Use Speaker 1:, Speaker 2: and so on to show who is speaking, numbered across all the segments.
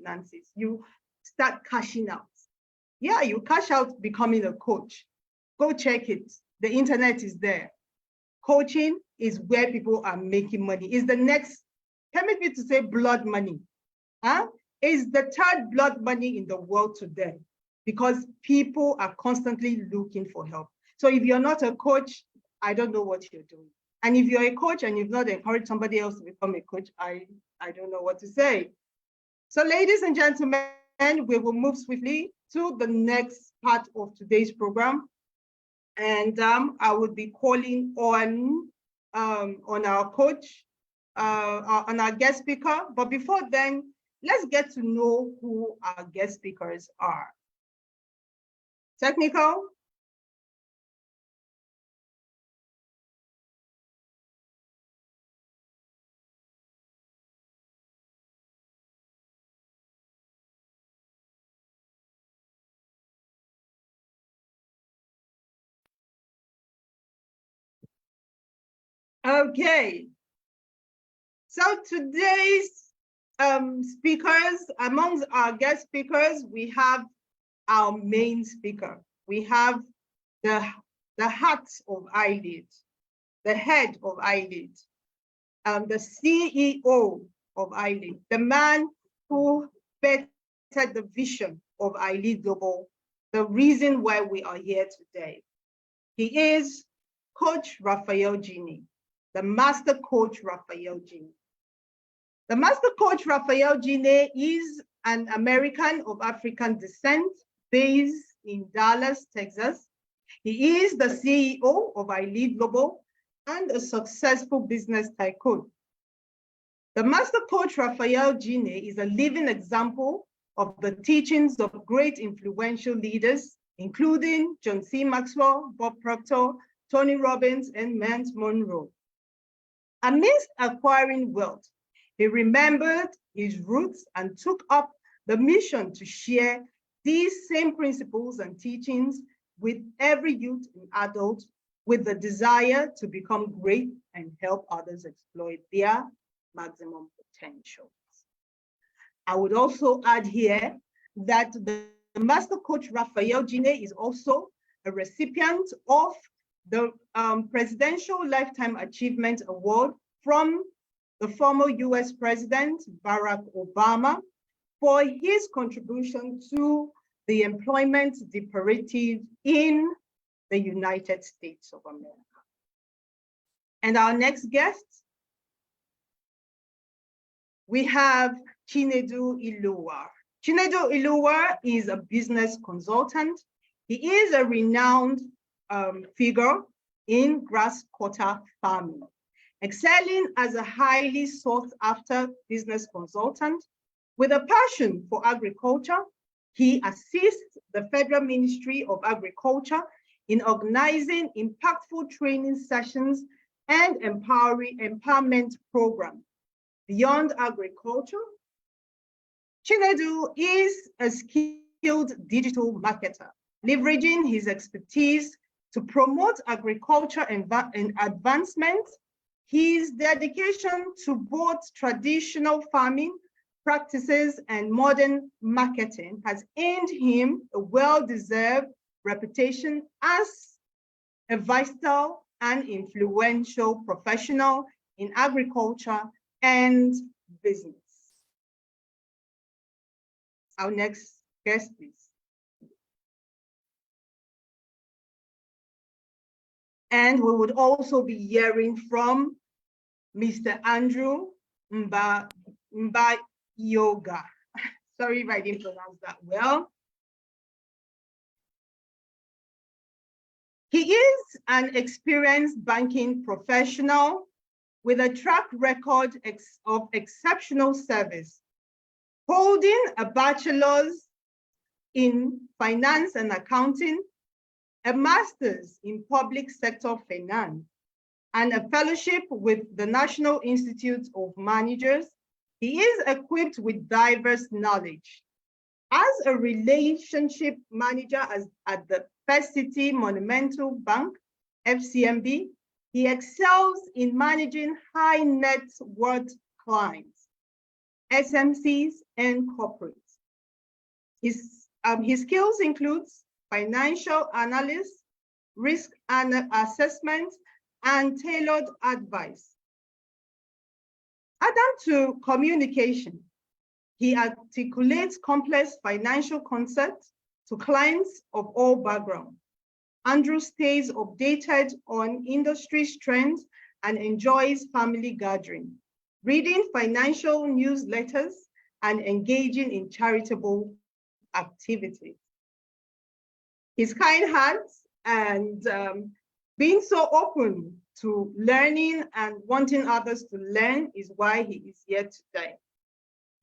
Speaker 1: finances. You start cashing out. Yeah, you cash out becoming a coach. Go check it. The internet is there. Coaching is where people are making money. It's the next, permit me to say, blood money. It's the third blood money in the world today because people are constantly looking for help. So if you're not a coach, I don't know what you're doing. And if you're a coach and you've not encouraged somebody else to become a coach, I don't know what to say. So ladies and gentlemen, we will move swiftly to the next part of today's program. And I would be calling on our coach, on our guest speaker. But before then, let's get to know who our guest speakers are. Technical. Okay. So today's speakers, amongst our guest speakers, we have our main speaker. We have the heart of iLead, the head of iLead, the CEO of iLead, the man who bettered the vision of iLead Global, the reason why we are here today. He is Coach Raphael Djine, the Master Coach Raphael Djine. The Master Coach Raphael Djine is an American of African descent based in Dallas, Texas. He is the CEO of iLead Global and a successful business tycoon. The Master Coach Raphael Djine is a living example of the teachings of great influential leaders, including John C. Maxwell, Bob Proctor, Tony Robbins, and Myles Monroe. Amidst acquiring wealth, he remembered his roots and took up the mission to share these same principles and teachings with every youth and adult with the desire to become great and help others exploit their maximum potential. I would also add here that the Master Coach Raphael Djine is also a recipient of the Presidential Lifetime Achievement Award from the former US President Barack Obama for his contribution to the employment imperative in the United States of America. And our next guest, we have Chinedu Iluwa. Chinedu Iluwa is a business consultant. He is a renowned figure in grass-cutter farming, excelling as a highly sought-after business consultant. With a passion for agriculture, he assists the Federal Ministry of Agriculture in organizing impactful training sessions and empowerment programs. Beyond agriculture, Chinedu is a skilled digital marketer, leveraging his expertise to promote agriculture and advancement. His dedication to both traditional farming practices and modern marketing has earned him a well-deserved reputation as a vital and influential professional in agriculture and business. Our next guest, please. And we would also be hearing from Mr. Andrew Mbayoga. Sorry if I didn't pronounce that well. He is an experienced banking professional with a track record of exceptional service, holding a bachelor's in finance and accounting, a master's in public sector finance, and a fellowship with the National Institute of Managers. He is equipped with diverse knowledge. As a relationship manager at the First City Monumental Bank, FCMB, he excels in managing high net worth clients. SMCs, and corporates. His skills includes financial analysis, risk assessment, and tailored advice. Add to communication. He articulates complex financial concepts to clients of all backgrounds. Andrew stays updated on industry trends and enjoys family gatherings, reading financial newsletters and engaging in charitable activities. His kind heart and being so open to learning and wanting others to learn is why he is here today.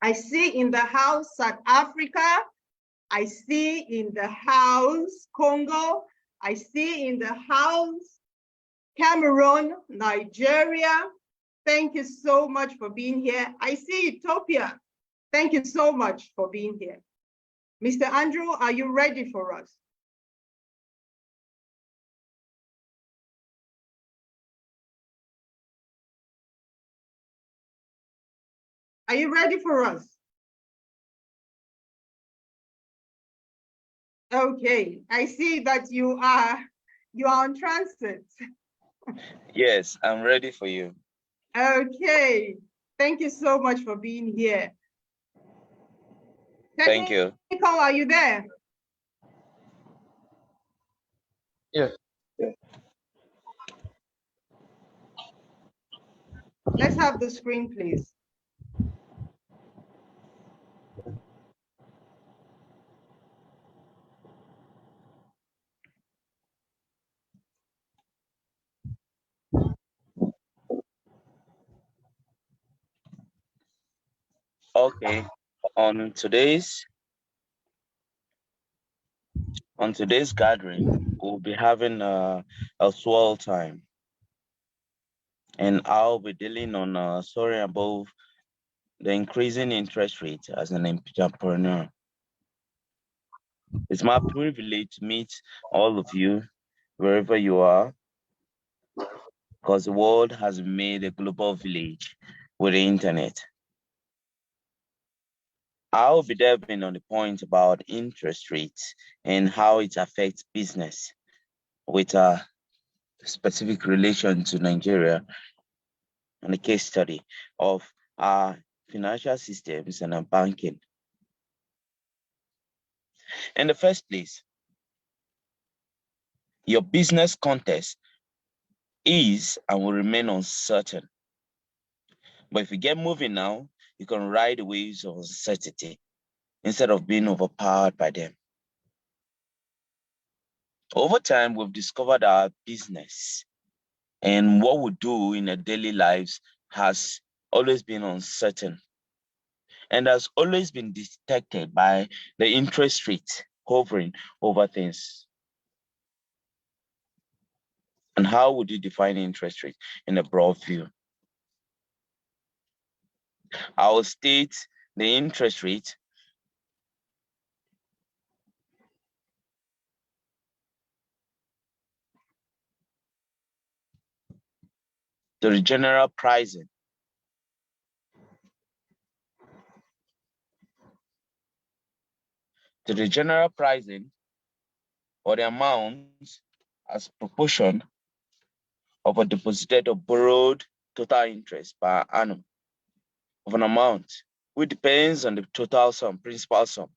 Speaker 1: I see in the house South Africa, I see in the house Congo, I see in the house Cameroon, Nigeria. Thank you so much for being here. I see Ethiopia. Thank you so much for being here. Mr. Andrew, are you ready for us? Are you ready for us? Okay, I see that you are on transit.
Speaker 2: Yes, I'm ready for you.
Speaker 1: Okay, thank you so much for being here.
Speaker 2: Thank you.
Speaker 1: Nicole, are you there?
Speaker 3: Yeah.
Speaker 1: Let's have the screen, please.
Speaker 2: Okay. On today's gathering, we'll be having a swell time, and I'll be dealing on a story about the increasing interest rate as an entrepreneur. It's my privilege to meet all of you wherever you are, because the world has made a global village with the internet. I'll be delving on the point about interest rates and how it affects business with a specific relation to Nigeria and a case study of our financial systems and our banking. In the first place, your business context is and will remain uncertain. But if you get moving now, you can ride the waves of uncertainty instead of being overpowered by them. Over time, we've discovered our business and what we do in our daily lives has always been uncertain and has always been detected by the interest rate hovering over things. And how would you define interest rate in a broad view? I will state the interest rate to the general pricing or the amount as proportion of a deposited or borrowed total interest per annum of an amount, which depends on the total sum, principal sum.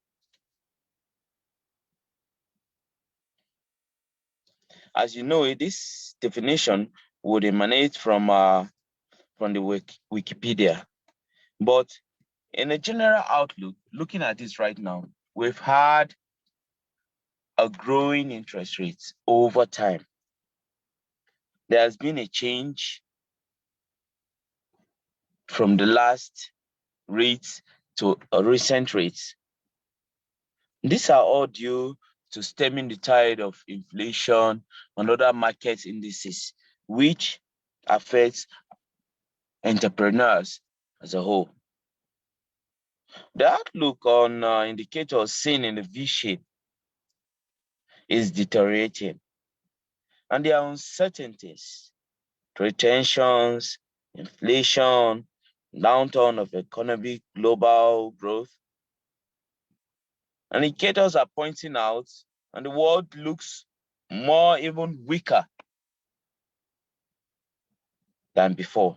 Speaker 2: As you know, this definition would emanate from the Wikipedia. But in a general outlook, looking at this right now, we've had a growing interest rates over time. There has been a change from the last rates to recent rates. These are all due to stemming the tide of inflation and other market indices, which affects entrepreneurs as a whole. The outlook on indicators seen in the V shape is deteriorating, and there are uncertainties, trade tensions, inflation, downturn of economic global growth. And indicators are pointing out, and the world looks more even weaker than before.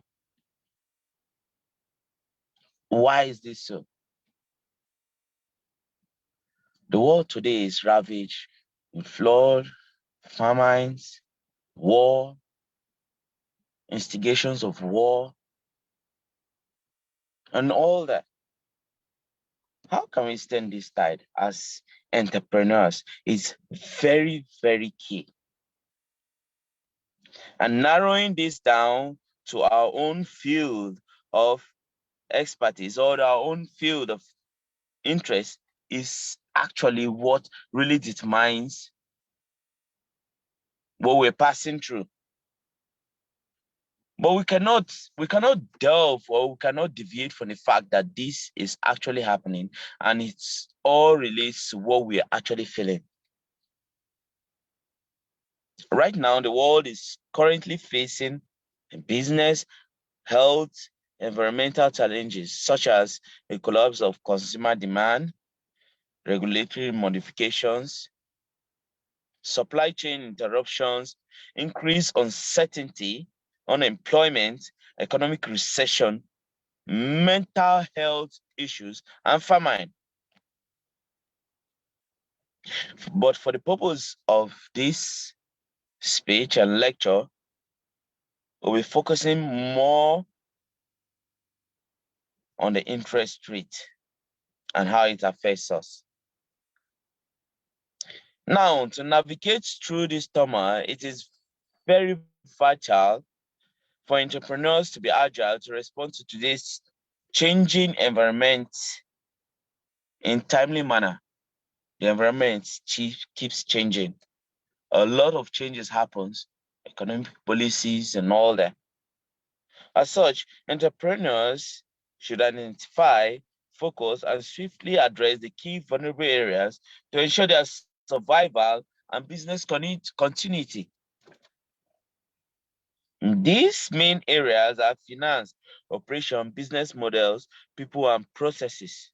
Speaker 2: Why is this so? The world today is ravaged with flood, famines, war, instigations of war, and all that. How can we stand this tide as entrepreneurs? It's very, very key. And narrowing this down to our own field of expertise or our own field of interest is actually what really determines what we're passing through. But we cannot delve or we cannot deviate from the fact that this is actually happening, and it's all relates to what we are actually feeling. Right now, the world is currently facing business, health, environmental challenges such as a collapse of consumer demand, regulatory modifications, supply chain interruptions, increased uncertainty, unemployment, economic recession, mental health issues, and famine. But for the purpose of this speech and lecture, we'll be focusing more on the interest rate and how it affects us. Now, to navigate through this turmoil, it is very vital for entrepreneurs to be agile to respond to today's changing environment in timely manner. The environment keeps changing. A lot of changes happens, economic policies and all that. As such, entrepreneurs should identify, focus, and swiftly address the key vulnerable areas to ensure their survival and business continuity. These main areas are finance, operation, business models, people, and processes.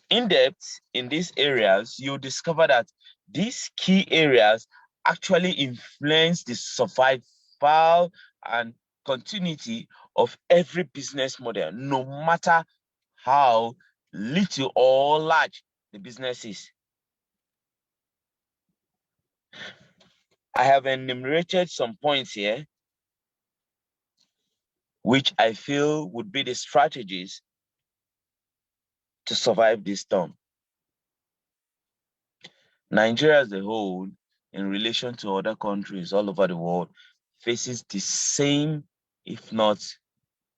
Speaker 2: In depth in these areas, you'll discover that these key areas actually influence the survival and continuity of every business model, no matter how little or large the business is. I have enumerated some points here, which I feel would be the strategies to survive this storm. Nigeria as a whole, in relation to other countries all over the world, faces the same, if not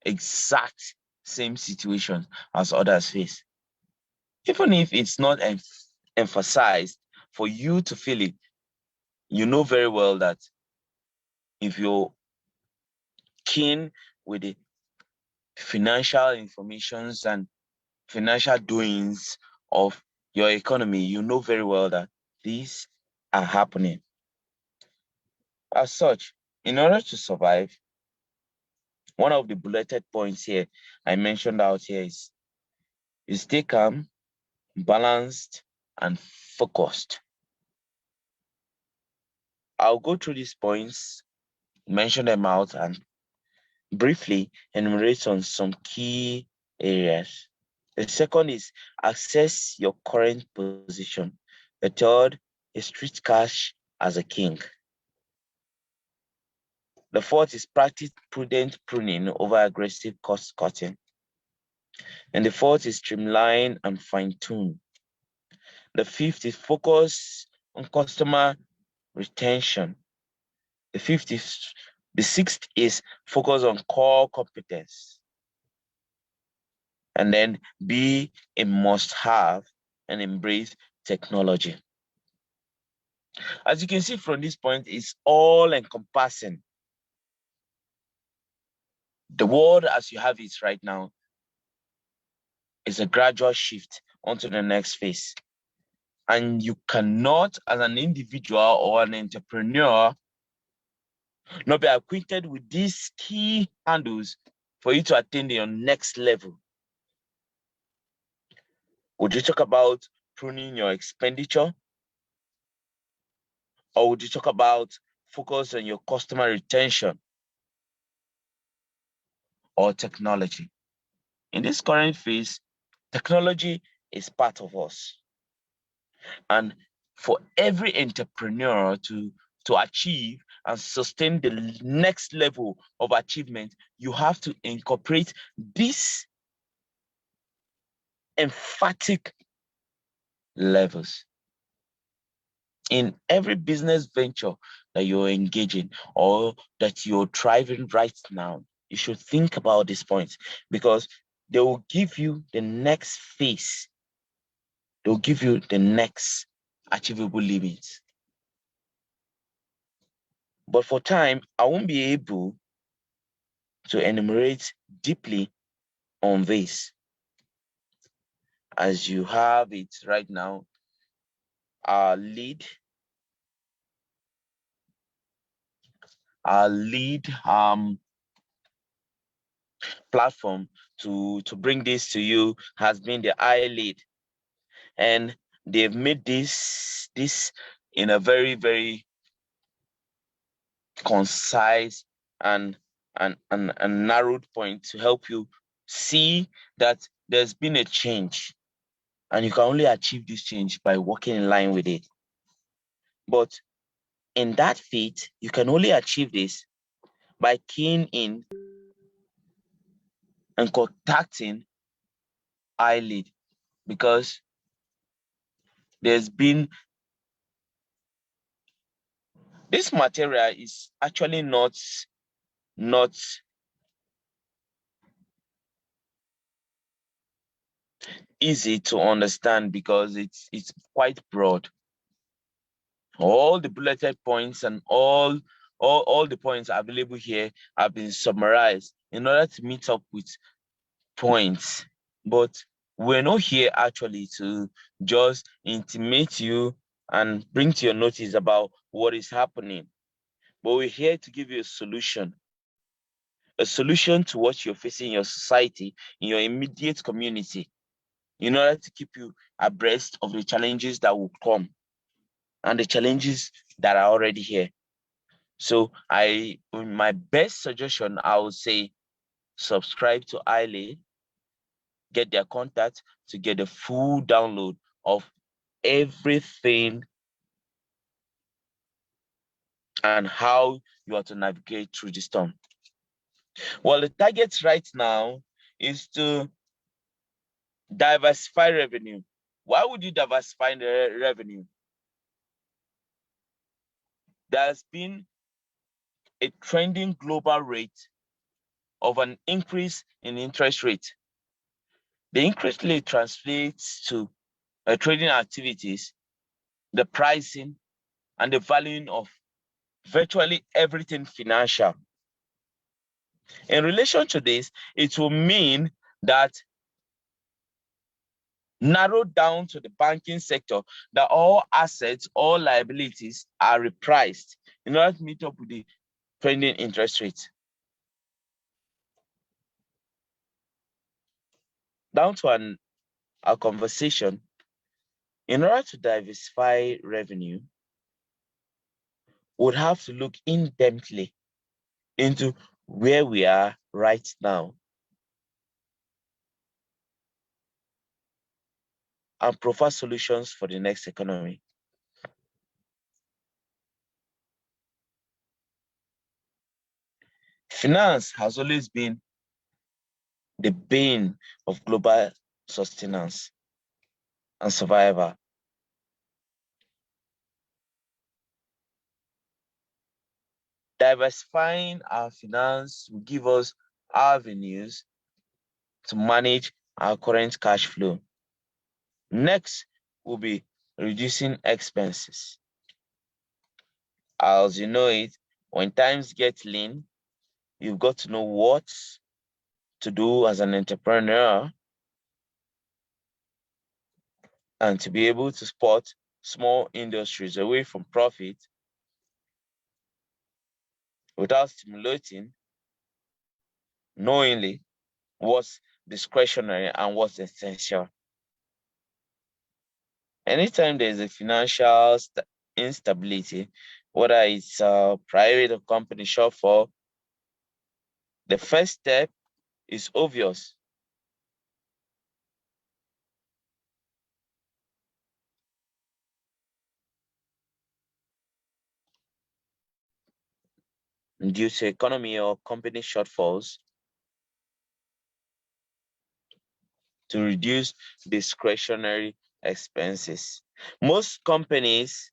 Speaker 2: exact same situation as others face. Even if it's not emphasized for you to feel it, you know very well that if you're keen with the financial informations and financial doings of your economy, you know very well that these are happening. As such, in order to survive, one of the bulleted points here I mentioned out here is stay calm, balanced, and focused. I'll go through these points, mention them out, and briefly enumerate on some key areas. The second is assess your current position. The third is treat cash as a king. The fourth is practice prudent pruning over aggressive cost cutting. And the fourth is streamline and fine-tune. The fifth is focus on customer retention. The sixth is focus on core competence. And then be a must-have and embrace technology. As you can see from this point, it's all encompassing. The world as you have it right now is a gradual shift onto the next phase. And you cannot, as an individual or an entrepreneur, not be acquainted with these key handles for you to attain your next level? Would you talk about pruning your expenditure? Or would you talk about focus on your customer retention or technology? In this current phase, technology is part of us. And for every entrepreneur to achieve and sustain the next level of achievement, you have to incorporate these emphatic levels. In every business venture that you're engaging or that you're driving right now, you should think about these points, because they will give you the next phase. They'll give you the next achievable limits. But for time, I won't be able to enumerate deeply on this. As you have it right now, our lead platform to bring this to you has been the iLead, and they've made this in a very, very concise and narrowed point to help you see that there's been a change, and you can only achieve this change by working in line with it. But in that feat, you can only achieve this by keying in and contacting iLead, because there's been this material is actually not easy to understand, because it's quite broad. All the bulleted points and all the points available here have been summarized in order to meet up with points. But we're not here actually to just intimate you and bring to your notice about what is happening, but we're here to give you a solution to what you're facing in your society, in your immediate community, in order to keep you abreast of the challenges that will come and the challenges that are already here. So my best suggestion, I would say, subscribe to iLead, get their contact to get a full download of everything and how you are to navigate through the storm. Well, the target right now is to diversify revenue. Why would you diversify the revenue? There's been a trending global rate of an increase in interest rate. The increase rate translates to trading activities, the pricing, and the valuing of virtually everything financial. In relation to this, it will mean that narrowed down to the banking sector, that all assets, all liabilities are repriced in order to meet up with the trending interest rate. Down to our conversation, in order to diversify revenue, we'd have to look in-depthly into where we are right now and provide solutions for the next economy. Finance has always been the bane of global sustenance and survival. Diversifying our finance will give us avenues to manage our current cash flow. Next will be reducing expenses. As you know it, when times get lean, you've got to know what to do as an entrepreneur and to be able to spot small industries away from profit without stimulating knowingly what's discretionary and what's essential. Anytime there's a financial instability, whether it's a private or company shortfall, the first step is obvious. Due to economy or company shortfalls, to reduce discretionary expenses. Most companies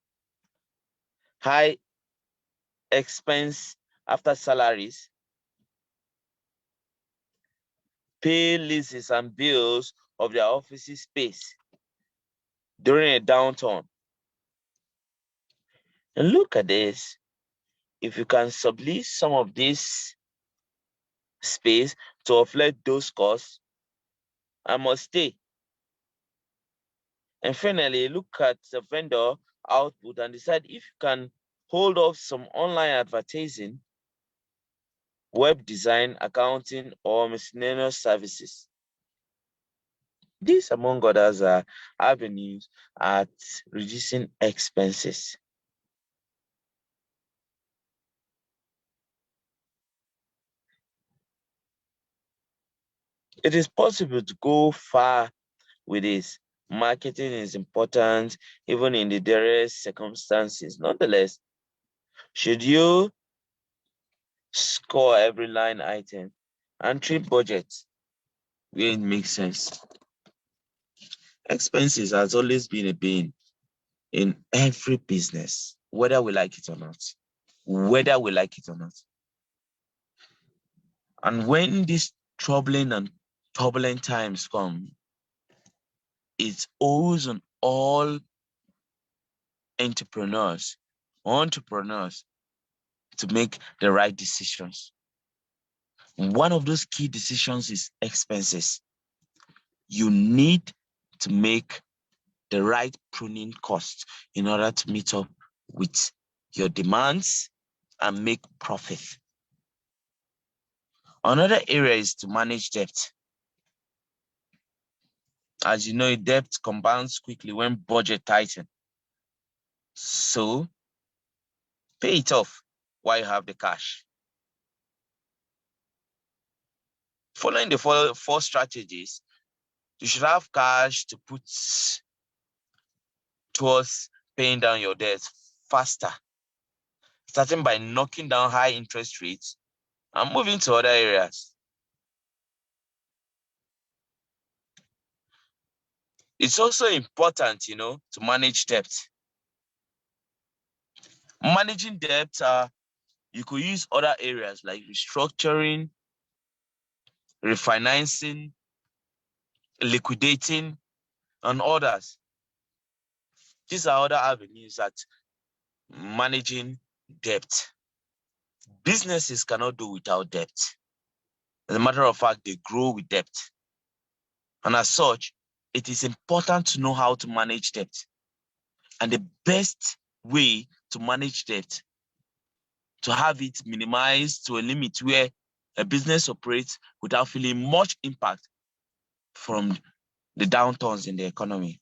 Speaker 2: high expense after salaries, pay leases and bills of their office space during a downturn. And look at this. If you can sublease some of this space to offset those costs, I must stay. And finally, look at the vendor output and decide if you can hold off some online advertising, web design, accounting, or miscellaneous services. These, among others, are avenues at reducing expenses. It is possible to go far with this. Marketing is important, even in the direst circumstances. Nonetheless, should you score every line item and treat budgets where it makes sense? Expenses has always been a bane in every business, whether we like it or not. Whether we like it or not. And when these troubling and turbulent times come, it's always on all entrepreneurs to make the right decisions. One of those key decisions is expenses. You need to make the right pruning cost in order to meet up with your demands and make profit. Another area is to manage debt. As you know, debt compounds quickly when budget tightens. So pay it off while you have the cash. Following the four strategies, you should have cash to put towards paying down your debt faster, starting by knocking down high interest rates and moving to other areas. It's also important, to manage debt. Managing debt, you could use other areas like restructuring, refinancing, liquidating, and others. These are other avenues at managing debt. Businesses cannot do without debt. As a matter of fact, they grow with debt. And as such, it is important to know how to manage debt. And the best way to manage debt, to have it minimized to a limit where a business operates without feeling much impact from the downturns in the economy.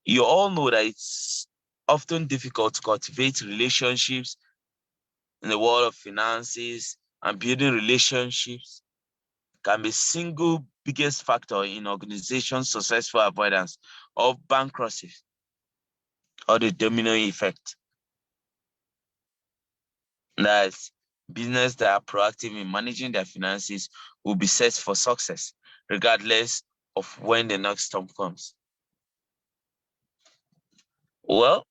Speaker 2: You all know that it's often difficult to cultivate relationships in the world of finances, and building relationships can be single biggest factor in organizations' successful avoidance of bankruptcy or the domino effect. That business that are proactive in managing their finances will be set for success, regardless of when the next storm comes. Well,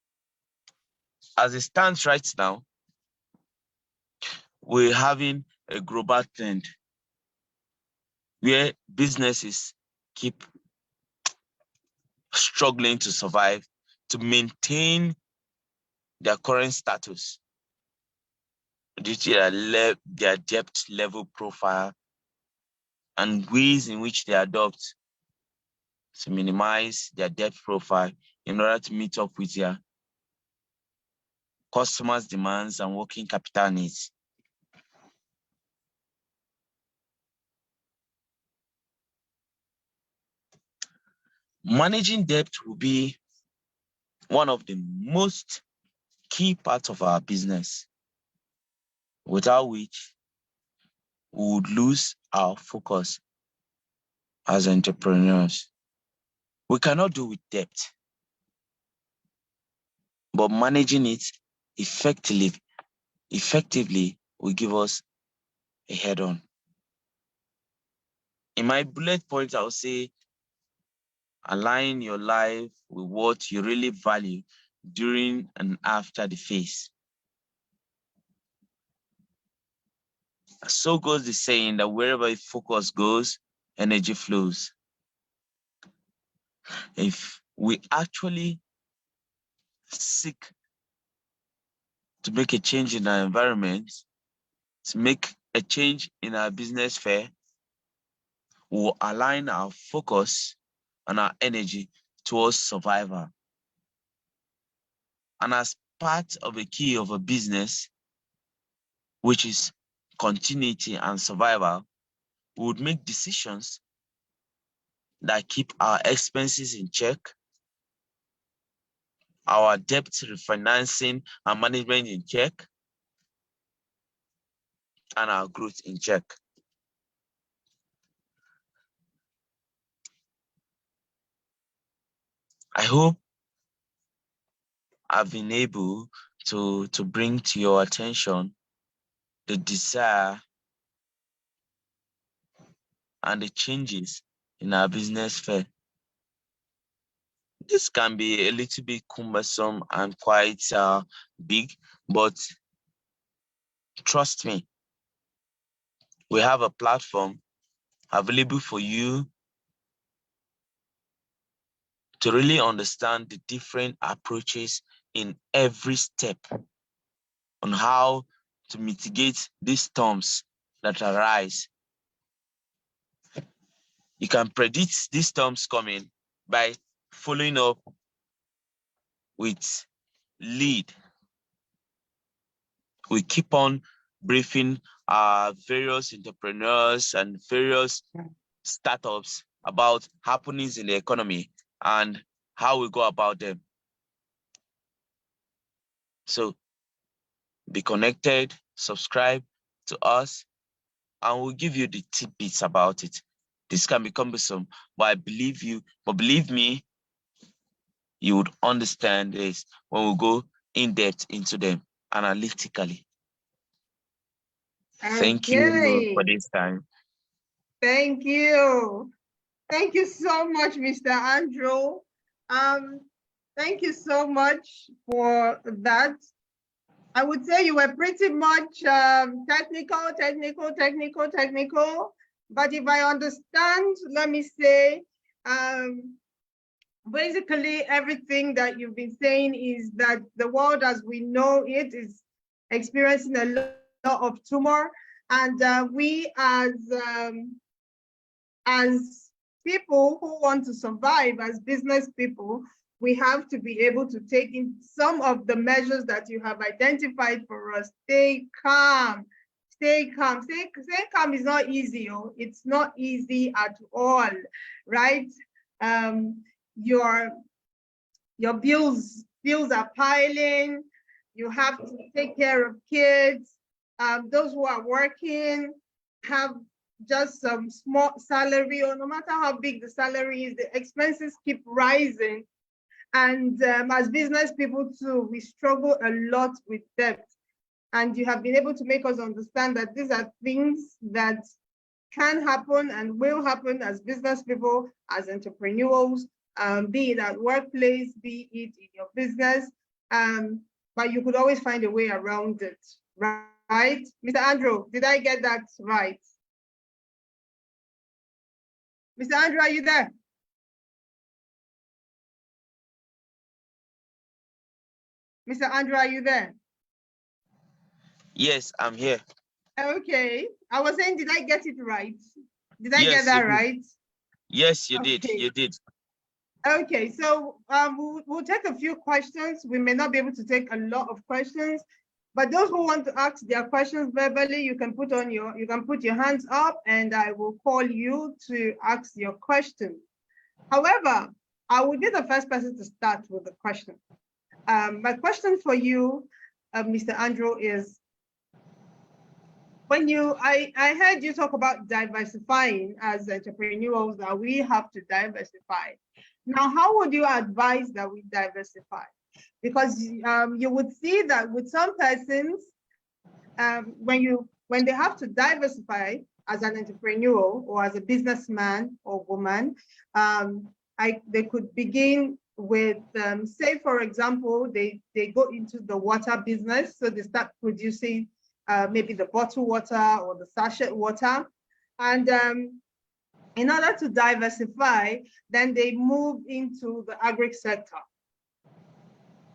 Speaker 2: as it stands right now, we're having a global trend where businesses keep struggling to survive, to maintain their current status due to their debt level profile and ways in which they adopt to minimize their debt profile in order to meet up with their customers' demands and working capital needs. Managing debt will be one of the most key parts of our business, without which we would lose our focus as entrepreneurs. We cannot do with debt, but managing it effectively will give us a head-on. In my bullet points, I'll say, align your life with what you really value during and after the phase. So goes the saying that wherever focus goes, energy flows. If we actually seek to make a change in our environment, to make a change in our business sphere, we'll align our focus and our energy towards survival. And as part of a key of a business, which is continuity and survival, we would make decisions that keep our expenses in check, our debt refinancing and management in check, and our growth in check. I hope I've been able to bring to your attention the desire and the changes in our business sphere. This can be a little bit cumbersome and quite big, but trust me, we have a platform available for you to really understand the different approaches in every step on how to mitigate these storms that arise. You can predict these storms coming by following up with lead. We keep on briefing our various entrepreneurs and various startups about happenings in the economy and how we go about them. So be connected, subscribe to us, and we'll give you the tidbits about it. This can be cumbersome, but believe me, you would understand this when we go in depth into them analytically.
Speaker 1: Okay.
Speaker 2: Thank you for this time.
Speaker 1: Thank you. Thank you so much, Mr. Andrew. Thank you so much for that. I would say you were pretty much technical, but if I understand, let me say, basically everything that you've been saying is that the world as we know it is experiencing a lot of turmoil, and we as people who want to survive, as business people, we have to be able to take in some of the measures that you have identified for us. Stay calm. Stay calm. Stay calm is not easy. Oh. It's not easy at all, right? Your bills are piling. You have to take care of kids. Those who are working have just some small salary, or no matter how big the salary is, the expenses keep rising. And as business people too, we struggle a lot with debt. And you have been able to make us understand that these are things that can happen and will happen as business people, as entrepreneurs, be it at workplace, be it in your business, but you could always find a way around it, right? Mr. Andrew, did I get that right? Mr. Andrew, are you there? Mr. Andrew, are you there?
Speaker 2: Yes, I'm here.
Speaker 1: Okay. I was saying, did I get it right? Did I get that right?
Speaker 2: Yes, you did. You did.
Speaker 1: Okay, so we'll take a few questions. We may not be able to take a lot of questions, but those who want to ask their questions verbally, you can put your hands up, and I will call you to ask your question. However, I will be the first person to start with the question. My question for you, Mr. Andrew, is I heard you talk about diversifying as entrepreneurs, that we have to diversify. Now, how would you advise that we diversify? Because you would see that with some persons, when they have to diversify as an entrepreneur or as a businessman or woman, they could begin with, say, for example, they go into the water business. So they start producing maybe the bottled water or the sachet water. And in order to diversify, then they move into the agri sector.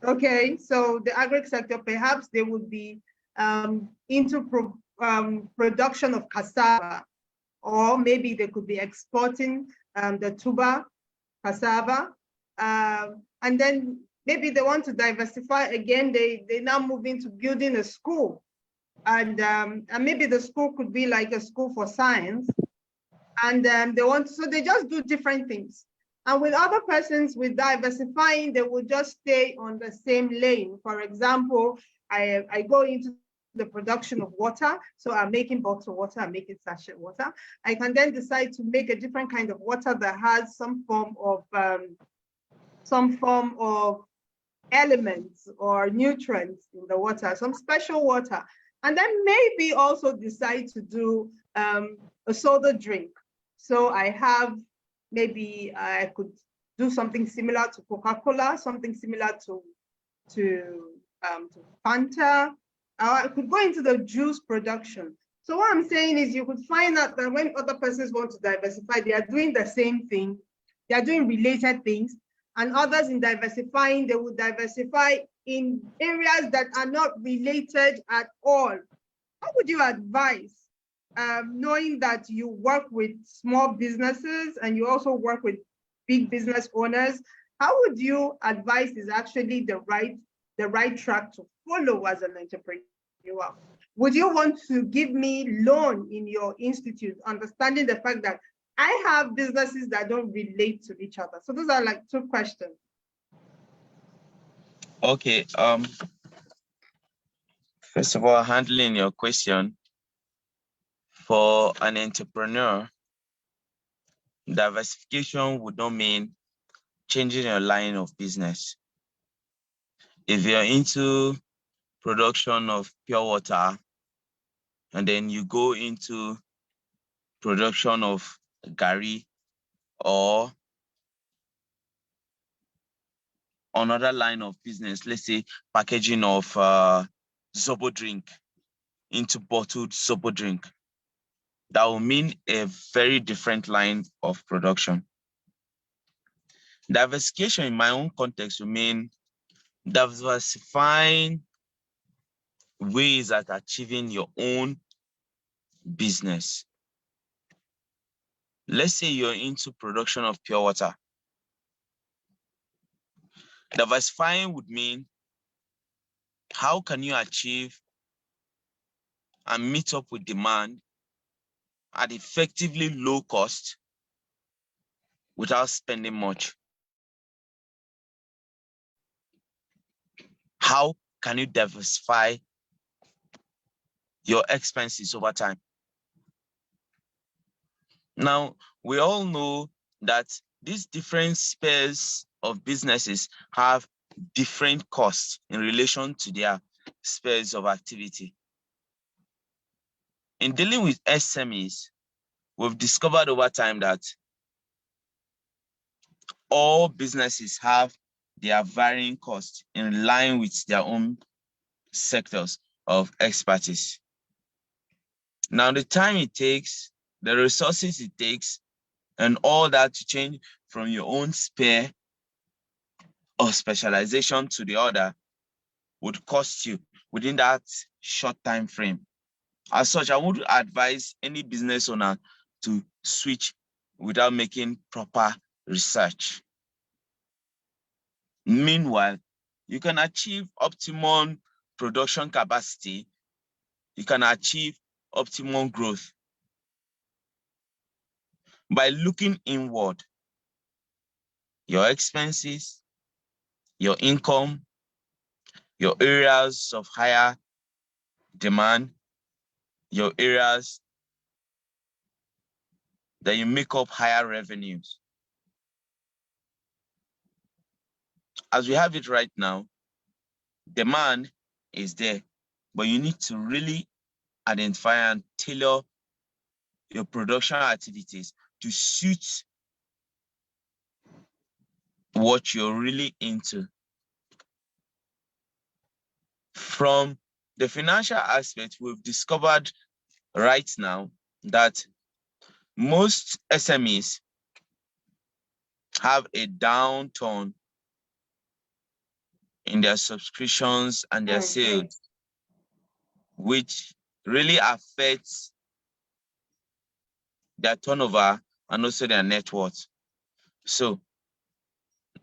Speaker 1: Okay, so the agri sector, perhaps they would be into production of cassava, or maybe they could be exporting the tuber cassava. And then maybe they want to diversify again, they now move into building a school. And maybe the school could be like a school for science. And so they just do different things. And with other persons, with diversifying, they will just stay on the same lane. For example, I go into the production of water. So I'm making bottled water, I'm making sachet water. I can then decide to make a different kind of water that has some form of elements or nutrients in the water, some special water. And then maybe also decide to do a soda drink. So I have, maybe I could do something similar to Coca-Cola, something similar to Fanta. I could go into the juice production. So what I'm saying is, you could find out that when other persons want to diversify, they are doing the same thing. They are doing related things. And others, in diversifying, they will diversify in areas that are not related at all. How would you advise, knowing that you work with small businesses and you also work with big business owners, how would you advise is actually the right track to follow as an entrepreneur? Would you want to give me loan in your institute, understanding the fact that I have businesses that don't relate to each other? So those are like two questions.
Speaker 2: Okay. First of all, handling your question, for an entrepreneur, diversification would not mean changing your line of business. If you're into production of pure water, and then you go into production of gari or another line of business, let's say packaging of Zobo drink into bottled Zobo drink, that will mean a very different line of production. Diversification in my own context will mean diversifying ways at achieving your own business. Let's say you're into production of pure water. Diversifying would mean, how can you achieve and meet up with demand at effectively low cost without spending much? How can you diversify your expenses over time? Now, we all know that these different spheres of businesses have different costs in relation to their spheres of activity. In dealing with SMEs, we've discovered over time that all businesses have their varying costs in line with their own sectors of expertise. Now, the time it takes, the resources it takes, and all that to change from your own sphere of specialization to the other would cost you within that short time frame. As such, I would advise any business owner to switch without making proper research. Meanwhile, you can achieve optimum production capacity, you can achieve optimum growth by looking inward your expenses, your income, your areas of higher demand, your areas that you make up higher revenues. As we have it right now, demand is there, but you need to really identify and tailor your production activities to suit what you're really into. From the financial aspect, we've discovered right now that most SMEs have a downturn in their subscriptions and their sales, which really affects their turnover and also their net worth. So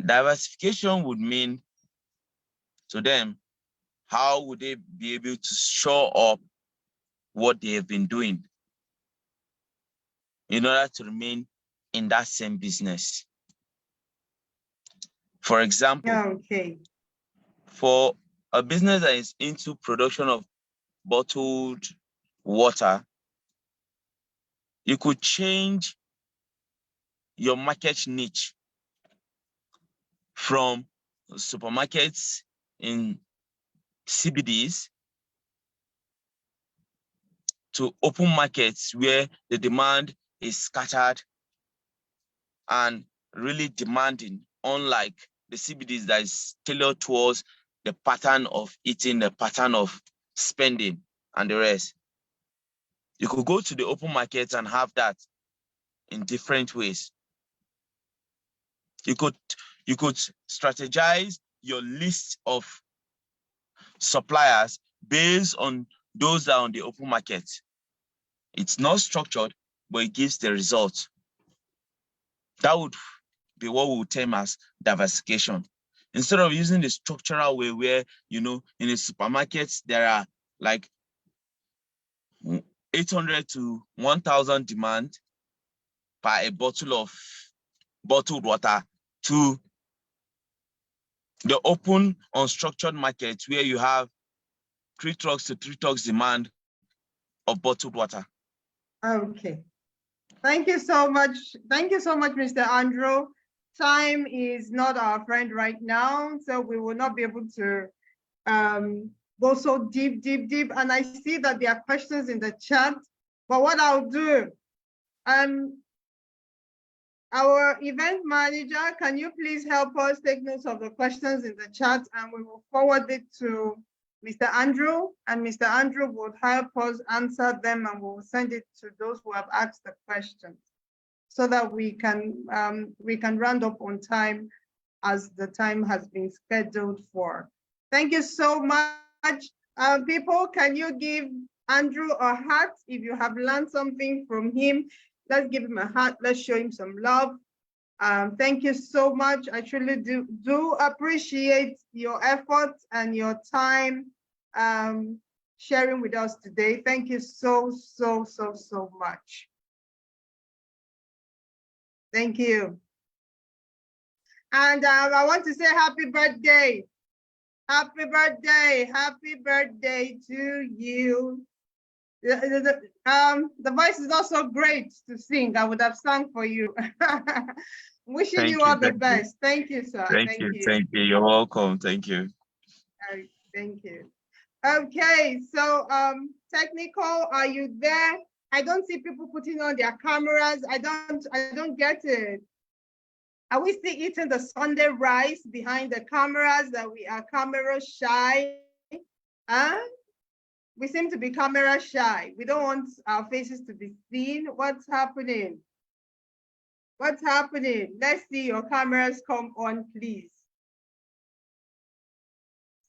Speaker 2: diversification would mean to them, how would they be able to show up what they have been doing in order to remain in that same business? For example, for a business that is into production of bottled water, you could change your market niche from supermarkets in CBDs to open markets where the demand is scattered and really demanding, unlike the CBDs that is tailored towards the pattern of eating, the pattern of spending, and the rest. You could go to the open markets and have that in different ways. You could strategize your list of suppliers based on those that are on the open market. It's not structured, but it gives the result. That would be what we would term as diversification. Instead of using the structural way where, in the supermarkets, there are like 800 to 1,000 demand per a bottle of bottled water, to the open, unstructured market where you have 3 trucks to 3 trucks demand of bottled water.
Speaker 1: Okay. Thank you so much. Thank you so much, Mr. Andrew. Time is not our friend right now, so we will not be able to go so deep. And I see that there are questions in the chat, but what I'll do, our event manager, can you please help us take notes of the questions in the chat, and we will forward it to Mr. Andrew, and Mr. Andrew will help us answer them, and we'll send it to those who have asked the questions, so that we can round up on time as the time has been scheduled for. Thank you so much. People, can you give Andrew a heart if you have learned something from him? Let's give him a heart. Let's show him some love. Thank you so much. I truly do appreciate your efforts and your time sharing with us today. Thank you so much. Thank you. And I want to say happy birthday. Happy birthday. Happy birthday to you. The voice is also great to sing. I would have sung for you. Wishing you all the best. Thank you, sir.
Speaker 2: Thank you. You're welcome. Thank you.
Speaker 1: Thank you. Okay, so technical, are you there? I don't see people putting on their cameras. I don't get it. Are we still eating the Sunday rice behind the cameras, that we are camera shy? Huh? We seem to be camera shy. We don't want our faces to be seen. What's happening? What's happening? Let's see your cameras come on, please.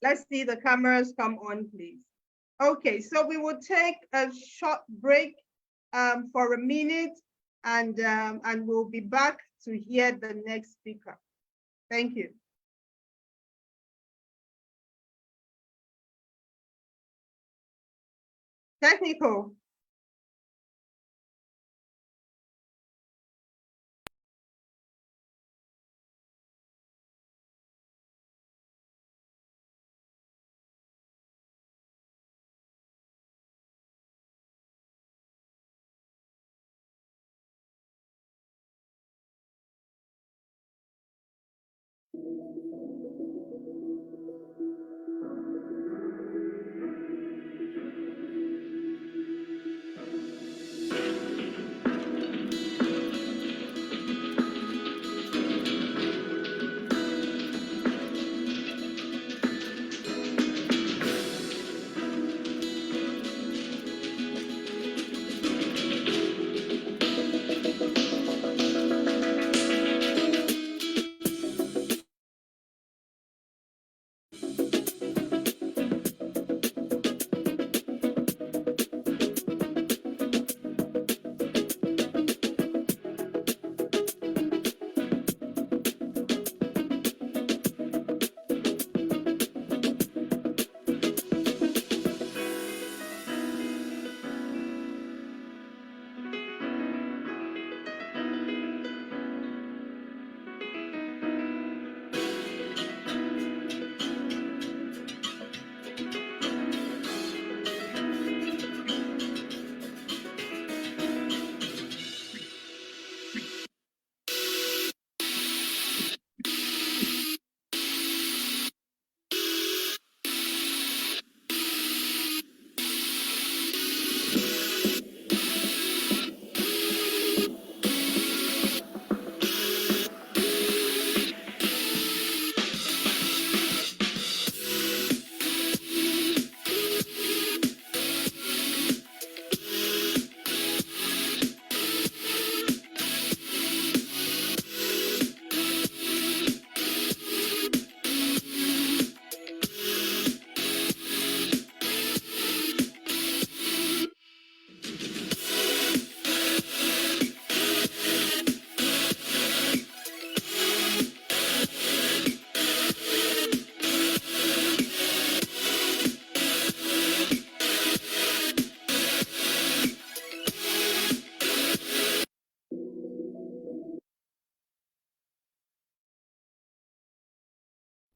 Speaker 1: Let's see the cameras come on, please. Okay, so we will take a short break for a minute, and we'll be back to hear the next speaker. Thank you. Technical.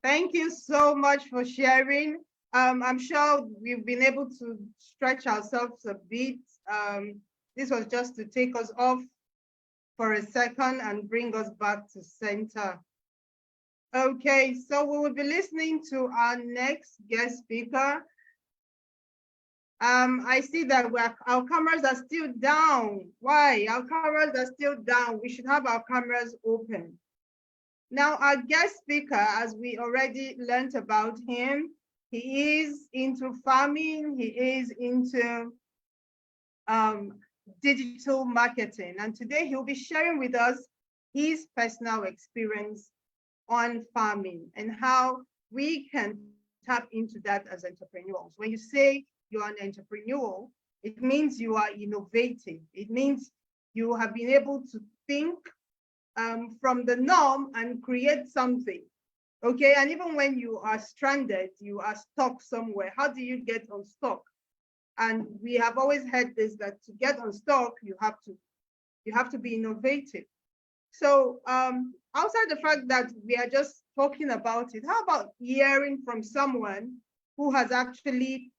Speaker 1: Thank you so much for sharing. I'm sure we've been able to stretch ourselves a bit. This was just to take us off for a second and bring us back to center. Okay, so we will be listening to our next guest speaker. I see that our cameras are still down. Why? Our cameras are still down. We should have our cameras open. Now, our guest speaker, as we already learned about him, he is into farming, he is into digital marketing. And today he'll be sharing with us his personal experience on farming and how we can tap into that as entrepreneurs. When you say you're an entrepreneur, it means you are innovative. It means you have been able to think from the norm and create something. Okay, and even when you are stranded, you are stuck somewhere, how do you get unstuck? And we have always heard this, that to get unstuck, you have to be innovative. So outside the fact that we are just talking about it, how about hearing from someone who has actually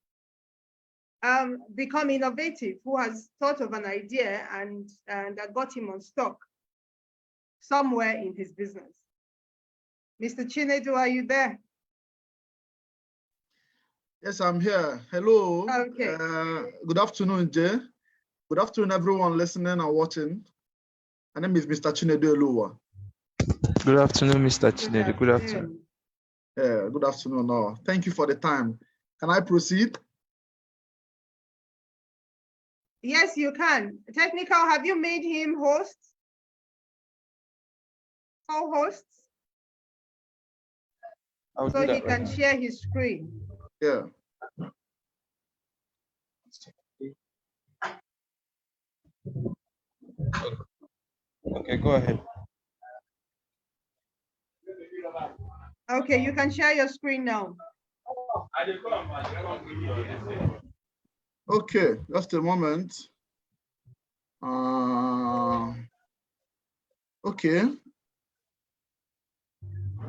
Speaker 1: become innovative, who has thought of an idea and that got him unstuck somewhere in his business? Mr. Chinedu, are you there?
Speaker 3: Yes, I'm here. Hello.
Speaker 1: Okay.
Speaker 3: Good afternoon, Jay. Good afternoon, everyone listening and watching. My name is Mr. Chinedu Oluwa.
Speaker 4: Good afternoon, Mr. Chinedu. Good afternoon.
Speaker 3: Yeah, good afternoon. All. Thank you for the time. Can I proceed?
Speaker 1: Yes, you can. Technical, have you made him host? Co-hosts? So he can share his screen.
Speaker 3: Yeah.
Speaker 4: Okay, go ahead.
Speaker 1: Okay, you can share your screen now.
Speaker 3: Okay, just a moment. Okay.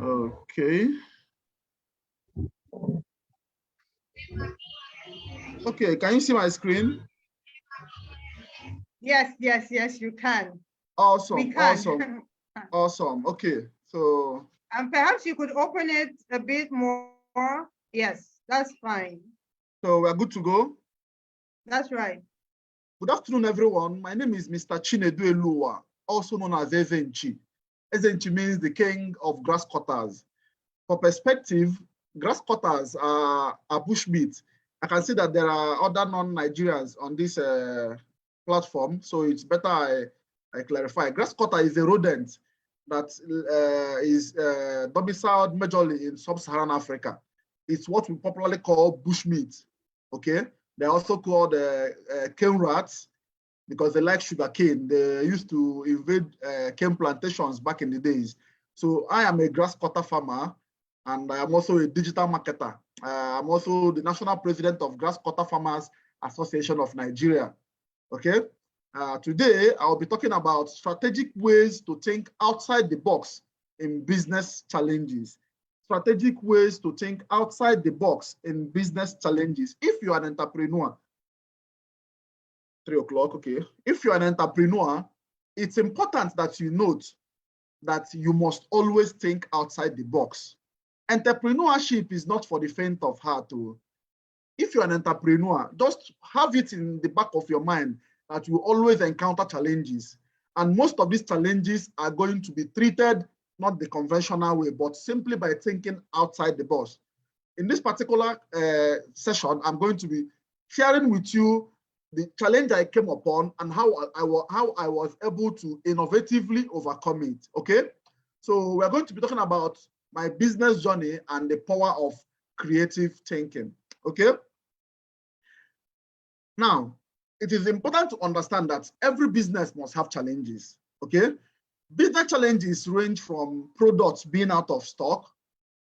Speaker 3: Okay. Okay, can you see my screen?
Speaker 1: Yes, you can.
Speaker 3: Awesome,
Speaker 1: We can.
Speaker 3: awesome, awesome. Okay, so
Speaker 1: And perhaps you could open it a bit more. Yes, that's fine.
Speaker 3: So we're good to go.
Speaker 1: That's right.
Speaker 3: Good afternoon, everyone. My name is Mr. Chinedu Eluwa, also known as Ezenchi. Ezenchi means the king of grass cutters. For perspective, grass cutters are bushmeat. I can see that there are other non-Nigerians on this platform, so it's better I clarify. Grass cutter is a rodent that is domiciled majorly in sub-Saharan Africa. It's what we popularly call bushmeat, okay? They're also called cane rats because they like sugar cane. They used to invade cane plantations back in the days. So I am a grass cutter farmer, and I am also a digital marketer. I'm also the national president of Grass Cutter Farmers Association of Nigeria, okay? Today, I'll be talking about strategic ways to think outside the box in business challenges. Strategic ways to think outside the box in business challenges. If you're an entrepreneur, 3 o'clock, okay. If you're an entrepreneur, it's important that you note that you must always think outside the box. Entrepreneurship is not for the faint of heart. If you're an entrepreneur, just have it in the back of your mind that you always encounter challenges. And most of these challenges are going to be treated not the conventional way, but simply by thinking outside the box. In this particular session, I'm going to be sharing with you the challenge I came upon and how I was able to innovatively overcome it, okay? So we're going to be talking about my business journey and the power of creative thinking, okay? Now, it is important to understand that every business must have challenges, okay? Business challenges range from products being out of stock.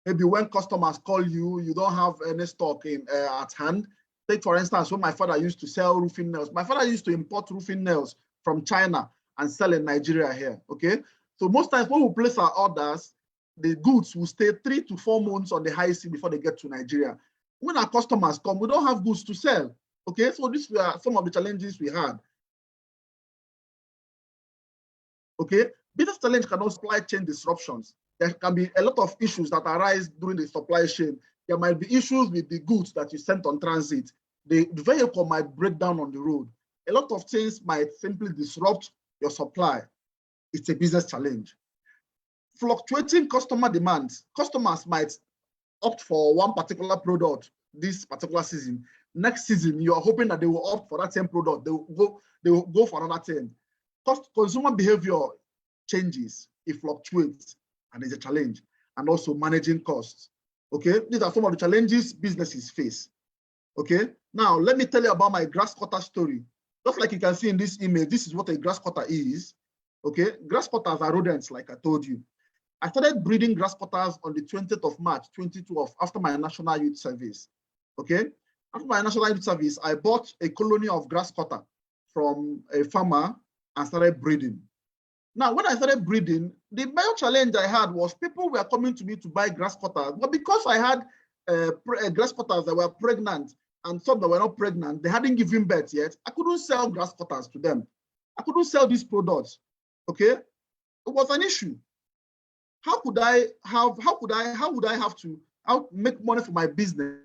Speaker 3: Maybe when customers call you, you don't have any stock at hand. Take, for instance, when my father used to sell roofing nails. My father used to import roofing nails from China and sell in Nigeria here, okay? So most times when we place our orders, the goods will stay 3 to 4 months on the high sea before they get to Nigeria. When our customers come, we don't have goods to sell, okay? So these were some of the challenges we had, okay? Business challenge can also supply chain disruptions. There can be a lot of issues that arise during the supply chain. There might be issues with the goods that you sent on transit. The vehicle might break down on the road. A lot of things might simply disrupt your supply. It's a business challenge. Fluctuating customer demands. Customers might opt for one particular product this particular season. Next season, you are hoping that they will opt for that same product. They will go for another thing. Consumer behavior changes, it fluctuates, and it's a challenge. And also managing costs. Okay, these are some of the challenges businesses face. Okay, now let me tell you about my grass cutter story. Just like you can see in this image, this is what a grass cutter is. Okay, grass cutters are rodents, like I told you. I started breeding grass cutters on the 20th of March, 2012, after my National Youth Service. Okay, after my National Youth Service, I bought a colony of grass cutter from a farmer and started breeding. Now, when I started breeding, the major challenge I had was people were coming to me to buy grass cutters, but because I had grass cutters that were pregnant and some that were not pregnant, they hadn't given birth yet, I couldn't sell grass cutters to them. I couldn't sell these products, okay? It was an issue. How would I have to make money for my business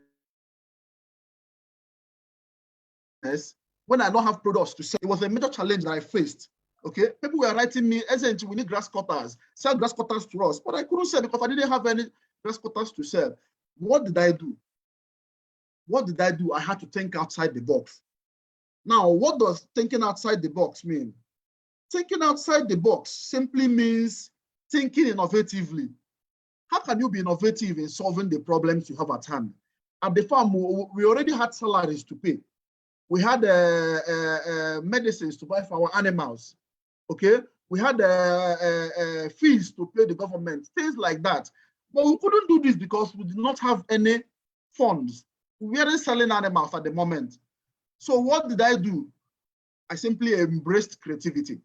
Speaker 3: when I don't have products to sell? It was a major challenge that I faced. Okay, people were writing me, Ezenchi, we need grass cutters, sell grass cutters to us, but I couldn't sell because I didn't have any grass cutters to sell. What did I do? What did I do? I had to think outside the box. Now, what does thinking outside the box mean? Thinking outside the box simply means thinking innovatively. How can you be innovative in solving the problems you have at hand? At the farm, we already had salaries to pay. We had medicines to buy for our animals. Okay, we had fees to pay the government, things like that. But we couldn't do this because we did not have any funds. We weren't selling animals at the moment. So what did I do? I simply embraced creativity.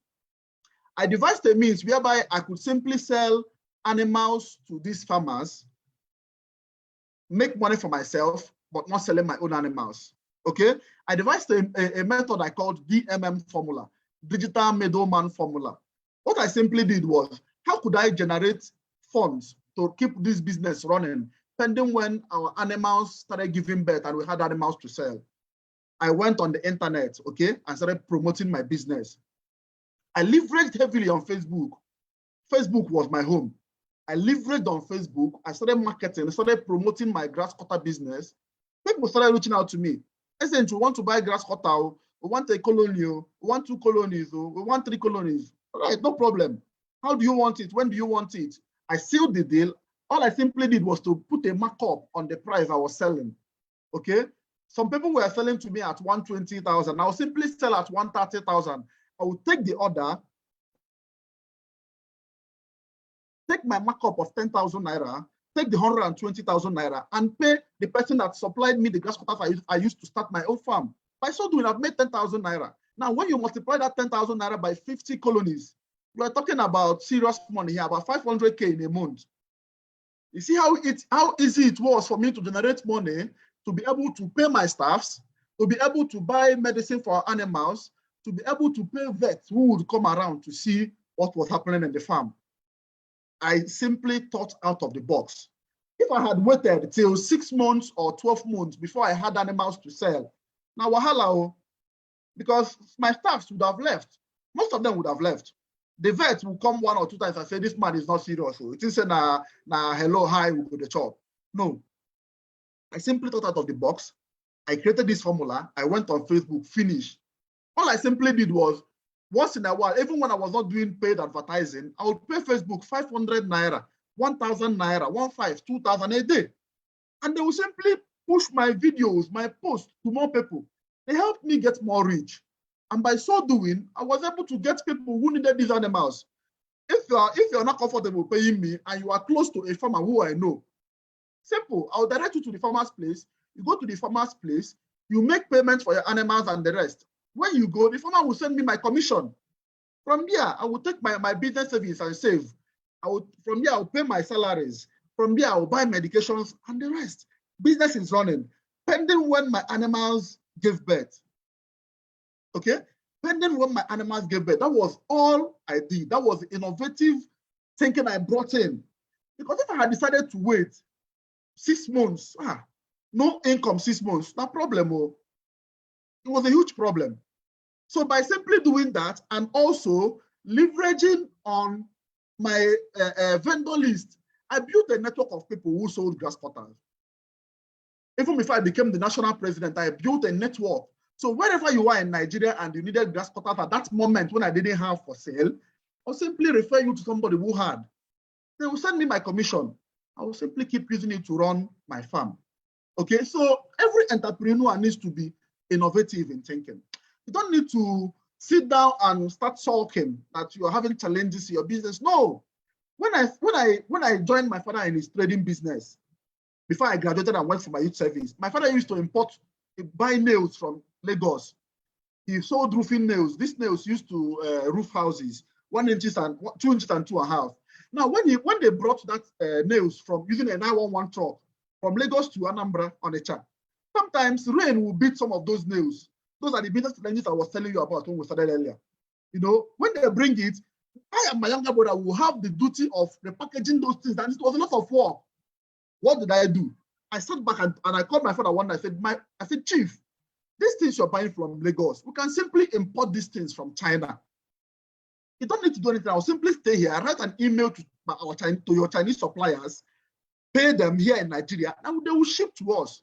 Speaker 3: I devised a means whereby I could simply sell animals to these farmers, make money for myself, but not selling my own animals. Okay, I devised a method I called DMM formula. Digital middleman formula. What I simply did was, how could I generate funds to keep this business running, pending when our animals started giving birth and we had animals to sell. I went on the internet, okay, and started promoting my business. I leveraged heavily on Facebook. Facebook was my home. I leveraged on Facebook. I started marketing, started promoting my grass cutter business. People started reaching out to me. I said, we want to buy grass cutter. We want a colony. We want 2 colonies. We want 3 colonies. All right, no problem. How do you want it? When do you want it? I sealed the deal. All I simply did was to put a markup on the price I was selling. Okay. Some people were selling to me at 120,000. I will simply sell at 130,000. I will take the order, take my markup of 10,000 naira, take the 120,000 naira, and pay the person that supplied me the grass cutters I used to start my own farm. By so doing, I've made 10,000 naira. Now, when you multiply that 10,000 naira by 50 colonies, you are talking about serious money here, about 500K in a month. You see how easy it was for me to generate money, to be able to pay my staffs, to be able to buy medicine for our animals, to be able to pay vets who would come around to see what was happening in the farm. I simply thought out of the box. If I had waited till 6 months or 12 months before I had animals to sell, now wahala, because my staffs would have left. Most of them would have left. The vet will come 1 or 2 times and say, this man is not serious. So it is say, nah, hello, hi, we go to chop. No. I simply thought out of the box. I created this formula. I went on Facebook, finished. All I simply did was, once in a while, even when I was not doing paid advertising, I would pay Facebook 500 naira, 1,000 naira, 1,500, 2,000 a day. And they will simply push my videos, my posts to more people. They helped me get more reach. And by so doing, I was able to get people who needed these animals. If you're not comfortable paying me and you are close to a farmer who I know, simple, I'll direct you to the farmer's place. You go to the farmer's place, you make payments for your animals and the rest. When you go, the farmer will send me my commission. From there, I will take my business savings and save. From there, I'll pay my salaries. From there, I'll buy medications and the rest. Business is running, pending when my animals give birth. Okay? Pending when my animals gave birth. That was all I did. That was the innovative thinking I brought in. Because if I had decided to wait 6 months, no income 6 months, no problem. It was a huge problem. So by simply doing that and also leveraging on my vendor list, I built a network of people who sold grass cutters. Even before I became the national president, I built a network. So wherever you are in Nigeria and you needed grass cutters at that moment when I didn't have for sale, I'll simply refer you to somebody who had. They will send me my commission. I will simply keep using it to run my farm. Okay, so every entrepreneur needs to be innovative in thinking. You don't need to sit down and start sulking that you are having challenges in your business. No. When I joined my father in his trading business, before I graduated and went for my youth service, my father used to buy nails from Lagos. He sold roofing nails. These nails used to roof houses, 1 inch and 2 inches and 2.5. Now, when they brought that nails from using a 911 truck from Lagos to Anambra on a chat, sometimes rain will beat some of those nails. Those are the business challenges I was telling you about when we started earlier. You know, when they bring it, I and my younger brother will have the duty of repackaging those things, and it was a lot of work. What did I do? I sat back and I called my father one day. I said, Chief, these things you're buying from Lagos, we can simply import these things from China. You don't need to do anything. I'll simply stay here. I write an email to your Chinese suppliers, pay them here in Nigeria, and they will ship to us.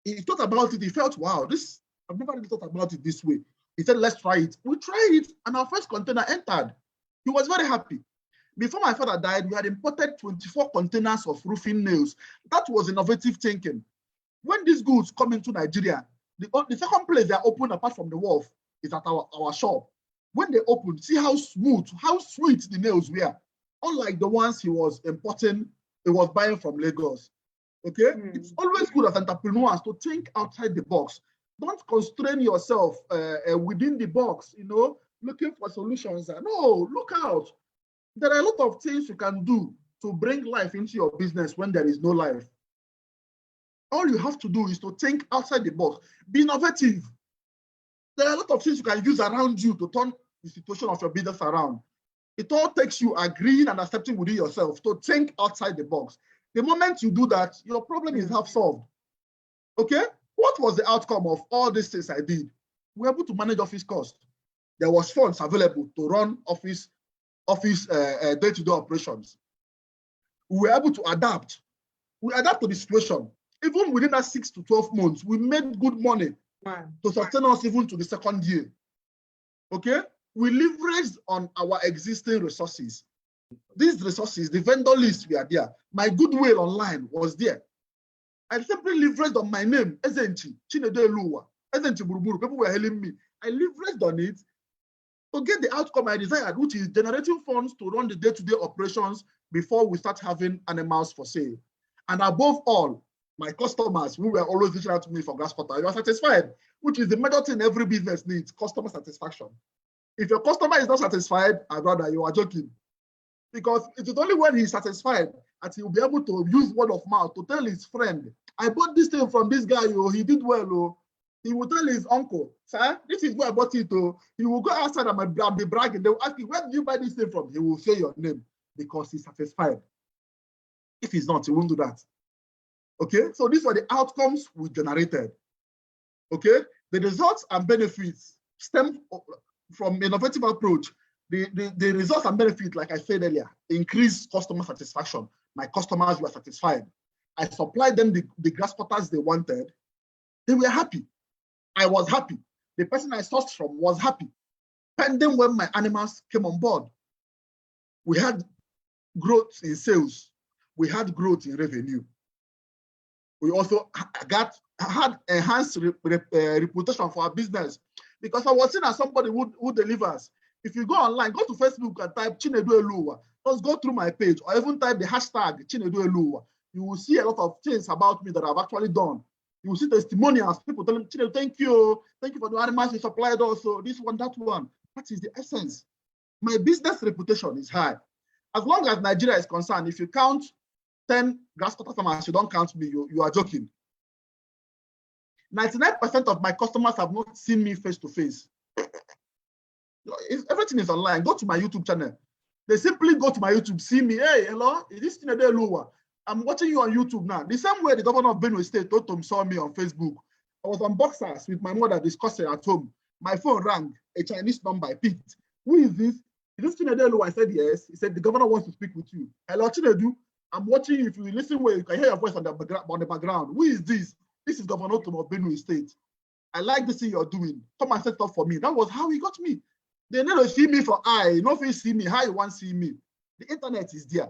Speaker 3: He thought about it. He felt, wow, I've never really thought about it this way. He said, let's try it. We tried it, and our first container entered. He was very happy. Before my father died, we had imported 24 containers of roofing nails. That was innovative thinking. When these goods come into Nigeria, the second place they are open apart from the wharf is at our shop. When they open, see how smooth, how sweet the nails were. Unlike the ones he was importing, he was buying from Lagos. Okay? It's always good as entrepreneurs to think outside the box. Don't constrain yourself within the box, looking for solutions. No, look out. There are a lot of things you can do to bring life into your business when there is no life. All you have to do is to think outside the box. Be innovative. There are a lot of things you can use around you to turn the situation of your business around. It all takes you agreeing and accepting within yourself to think outside the box. The moment you do that, your problem is half solved. Okay? What was the outcome of all these things I did? We were able to manage office costs. There was funds available to run office day-to-day operations. We were able to adapt. We adapt to the situation. Even within that 6 to 12 months, we made good money to sustain us even to the second year. Okay? We leveraged on our existing resources. These resources, the vendor list were there. My goodwill online was there. I simply leveraged on my name, Ezenchi, Chinedu Eluwa, Ezenchi Buruburu. People were hailing me. I leveraged on it to get the outcome I desired, which is generating funds to run the day-to-day operations before we start having animals for sale. And above all, my customers who were always reaching out to me for grass cutter, you are satisfied, which is the major thing every business needs, customer satisfaction. If your customer is not satisfied, I'd rather you are joking. Because it is only when he's satisfied that he will be able to use word of mouth to tell his friend, I bought this thing from this guy, oh, he did well. Oh. He will tell his uncle, sir, this is where I bought it. Oh. He will go outside and be bragging. They will ask you, where did you buy this thing from? He will say your name because he's satisfied. If he's not, he won't do that. Okay, so these were the outcomes we generated. Okay, the results and benefits stem from innovative approach. The results and benefits, like I said earlier, increased customer satisfaction. My customers were satisfied. I supplied them the grass cutters they wanted. They were happy. I was happy. The person I sourced from was happy. Pending when my animals came on board. We had growth in sales. We had growth in revenue. We also had enhanced reputation for our business because I was seen as somebody who delivers. If you go online, go to Facebook and type Chinedu Eluwa, just go through my page or even type the hashtag Chinedu Eluwa. You will see a lot of things about me that I've actually done. You will see testimonials, people telling Chinedu, thank you for the animals you supplied also, this one, that one. That is the essence. My business reputation is high. As long as Nigeria is concerned, if you count 10 grass cutter farmers, you don't count me, you are joking. 99% of my customers have not seen me face to face. Everything is online. Go to my YouTube channel. They simply go to my YouTube, see me. Hey, hello, is this Chinedu Eluwa? I'm watching you on YouTube now. The same way the governor of Benue State, Totom, saw me on Facebook. I was on Boxers with my mother discussing at home. My phone rang, a Chinese number. I picked. Who is this? Is this Chinedu Eluwa? I said, yes. He said, the governor wants to speak with you. Hello, Chinedu. I'm watching you. If you listen well, you can hear your voice on the background. Who is this? This is Governor Totom of Benue State. I like this thing you're doing. Come and set up for me. That was how he got me. They never see me for eye. Nobody see me. How you want to see me? The internet is there.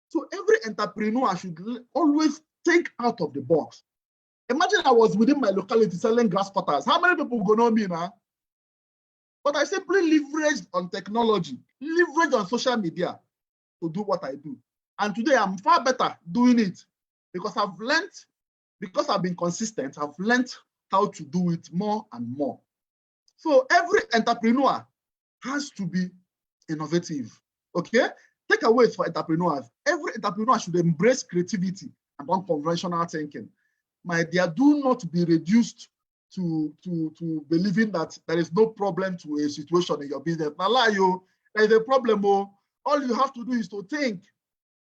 Speaker 3: So every entrepreneur should always think out of the box. Imagine I was within my locality selling grass cutters. How many people go know me now? But I simply leveraged on technology, leveraged on social media to do what I do. And today I'm far better doing it because I've learned, because I've been consistent, I've learned how to do it more and more. So every entrepreneur has to be innovative, okay? Takeaways for entrepreneurs. Every entrepreneur should embrace creativity and unconventional thinking. My dear, do not be reduced to believing that there is no problem to a situation in your business. Now, lie you, there is a problem. Oh. All you have to do is to think.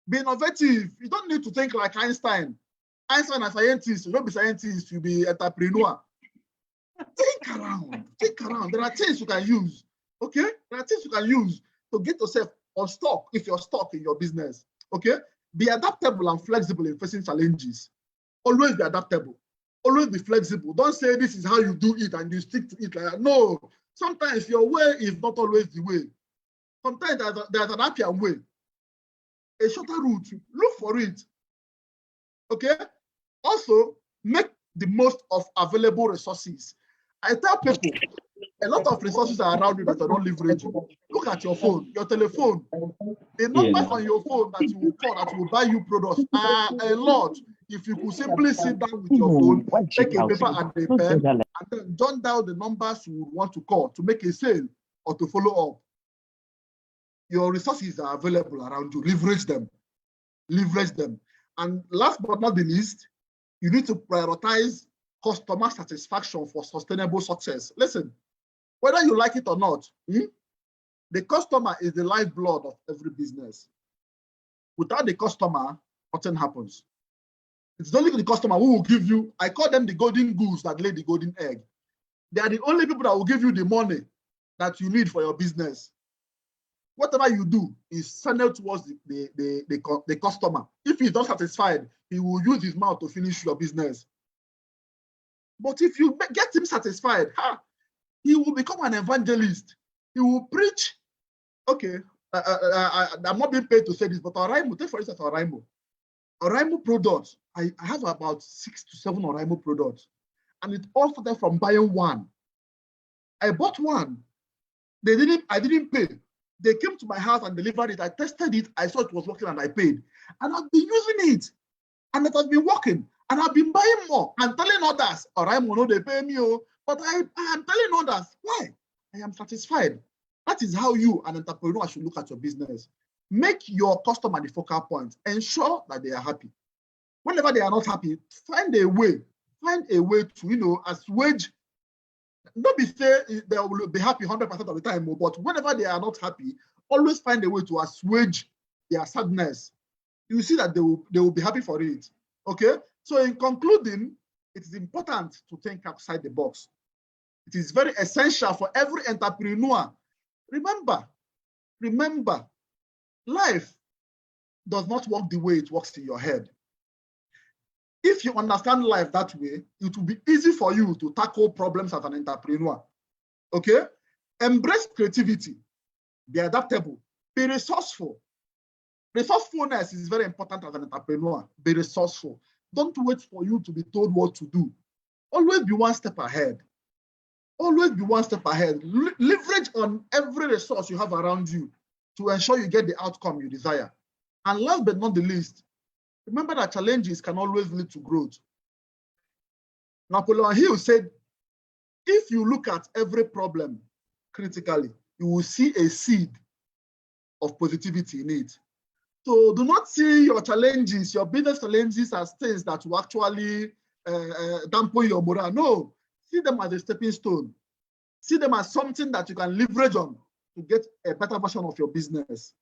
Speaker 3: Be innovative. You don't need to think like Einstein. Einstein is a scientist. You don't be scientist, you be entrepreneur. Think around. Think around. There are things you can use. Okay? There are things you can use to get yourself unstuck if you're stuck in your business. Okay? Be adaptable and flexible in facing challenges. Always be adaptable. Always be flexible. Don't say this is how you do it and you stick to it like that. No. Sometimes your way is not always the way. Sometimes there's an happier way. A shorter route. Look for it. Okay? Also, make the most of available resources. I tell people, a lot of resources are around you that are not leveraging. Look at your phone, your telephone. The numbers on your phone that you will call, that will buy you products are a lot. If you could simply sit down with your phone, take a paper and a pen, and then jot down the numbers you would want to call to make a sale or to follow up. Your resources are available around you. Leverage them. Leverage them. And last but not the least, you need to prioritize customer satisfaction for sustainable success. Listen, whether you like it or not, the The customer is the lifeblood of every business. Without the customer, nothing happens. It's only the customer who will give you, I call them the golden goose that lay the golden egg. They are the only people that will give you the money that you need for your business. Whatever you do is funneled towards the customer. If he's not satisfied, he will use his mouth to finish your business. But if you get him satisfied, he will become an evangelist. He will preach. Okay, I'm not being paid to say this, but Oraimo, take for instance Oraimo. Oraimo products, I have about 6 to 7 Oraimo products. And it all started from buying one. I bought one. I didn't pay. They came to my house and delivered it. I tested it. I saw it was working and I paid. And I've been using it. And it has been working. And I've been buying more and telling others, Oraimo, no, they pay me. But I am telling others, why? I am satisfied. That is how you, an entrepreneur, should look at your business. Make your customer the focal point. Ensure that they are happy. Whenever they are not happy, find a way to, assuage. Don't be say they will be happy 100% of the time, but whenever they are not happy, always find a way to assuage their sadness. You see that they will be happy for it. Okay? So in concluding, it is important to think outside the box. It is very essential for every entrepreneur. Remember, life does not work the way it works in your head. If you understand life that way, it will be easy for you to tackle problems as an entrepreneur. Okay? Embrace creativity. Be adaptable. Be resourceful. Resourcefulness is very important as an entrepreneur. Be resourceful. Don't wait for you to be told what to do. Always be one step ahead. Always be one step ahead. Leverage on every resource you have around you to ensure you get the outcome you desire. And last but not the least, remember that challenges can always lead to growth. Napoleon Hill said, if you look at every problem critically, you will see a seed of positivity in it. So do not see your challenges, your business challenges as things that will actually dampen your morale. No, see them as a stepping stone. See them as something that you can leverage on to get a better version of your business.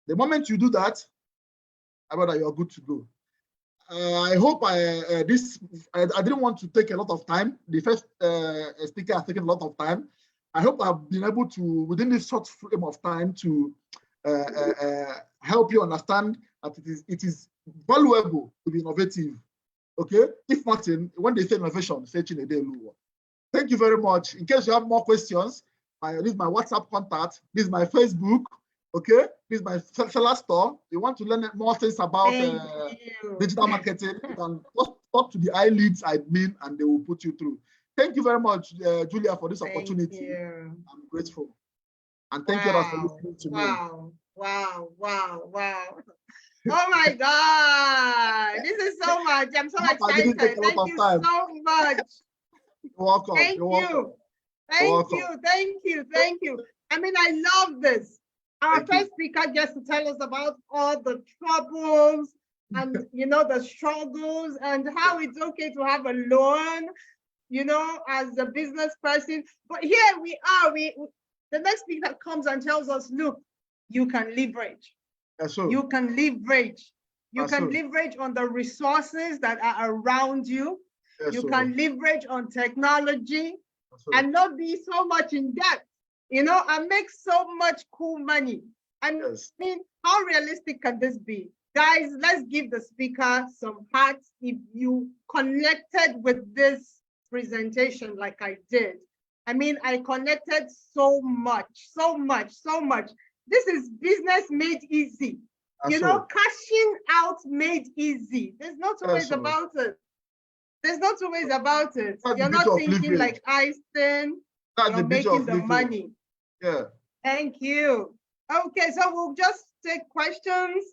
Speaker 3: The moment you do that, brother, you're good to go. I hope I didn't want to take a lot of time. The first speaker has taken a lot of time. I hope I've been able to, within this short frame of time, to help you understand that it is valuable to be innovative. Okay? If nothing, when they say innovation, say Chinedu Eluwa. Thank you very much. In case you have more questions, this is my WhatsApp contact. This is my Facebook. Okay, this is my seller store. You want to learn more things about digital marketing, you can talk to the iLead admin and they will put you through. Thank you very much, Julia, for this opportunity. I'm grateful. And thank you for listening to me.
Speaker 1: Wow. Oh my God. This is so much. I'm so excited. Thank you so much.
Speaker 3: You're welcome.
Speaker 1: Thank you. I mean, I love this. Our first speaker gets to tell us about all the troubles and, the struggles and how it's okay to have a loan, as a business person. But here we are, the next speaker comes and tells us, look, you can leverage.
Speaker 3: Yes, sir.
Speaker 1: You can leverage. You
Speaker 3: Yes,
Speaker 1: can
Speaker 3: sir.
Speaker 1: leverage on the resources that are around you.
Speaker 3: Yes,
Speaker 1: you
Speaker 3: sir.
Speaker 1: can leverage on technology.
Speaker 3: Yes, sir.
Speaker 1: And not be so much in debt, and make so much cool money. I mean, how realistic can this be? Guys, let's give the speaker some hearts if you connected with this presentation like I did. I mean, I connected so much. This is business made easy. Cashing out made easy. There's not two ways about it. There's not two ways about it. You're not thinking like Einstein. You're making the money.
Speaker 3: Yeah.
Speaker 1: Thank you. Okay, so we'll just take questions.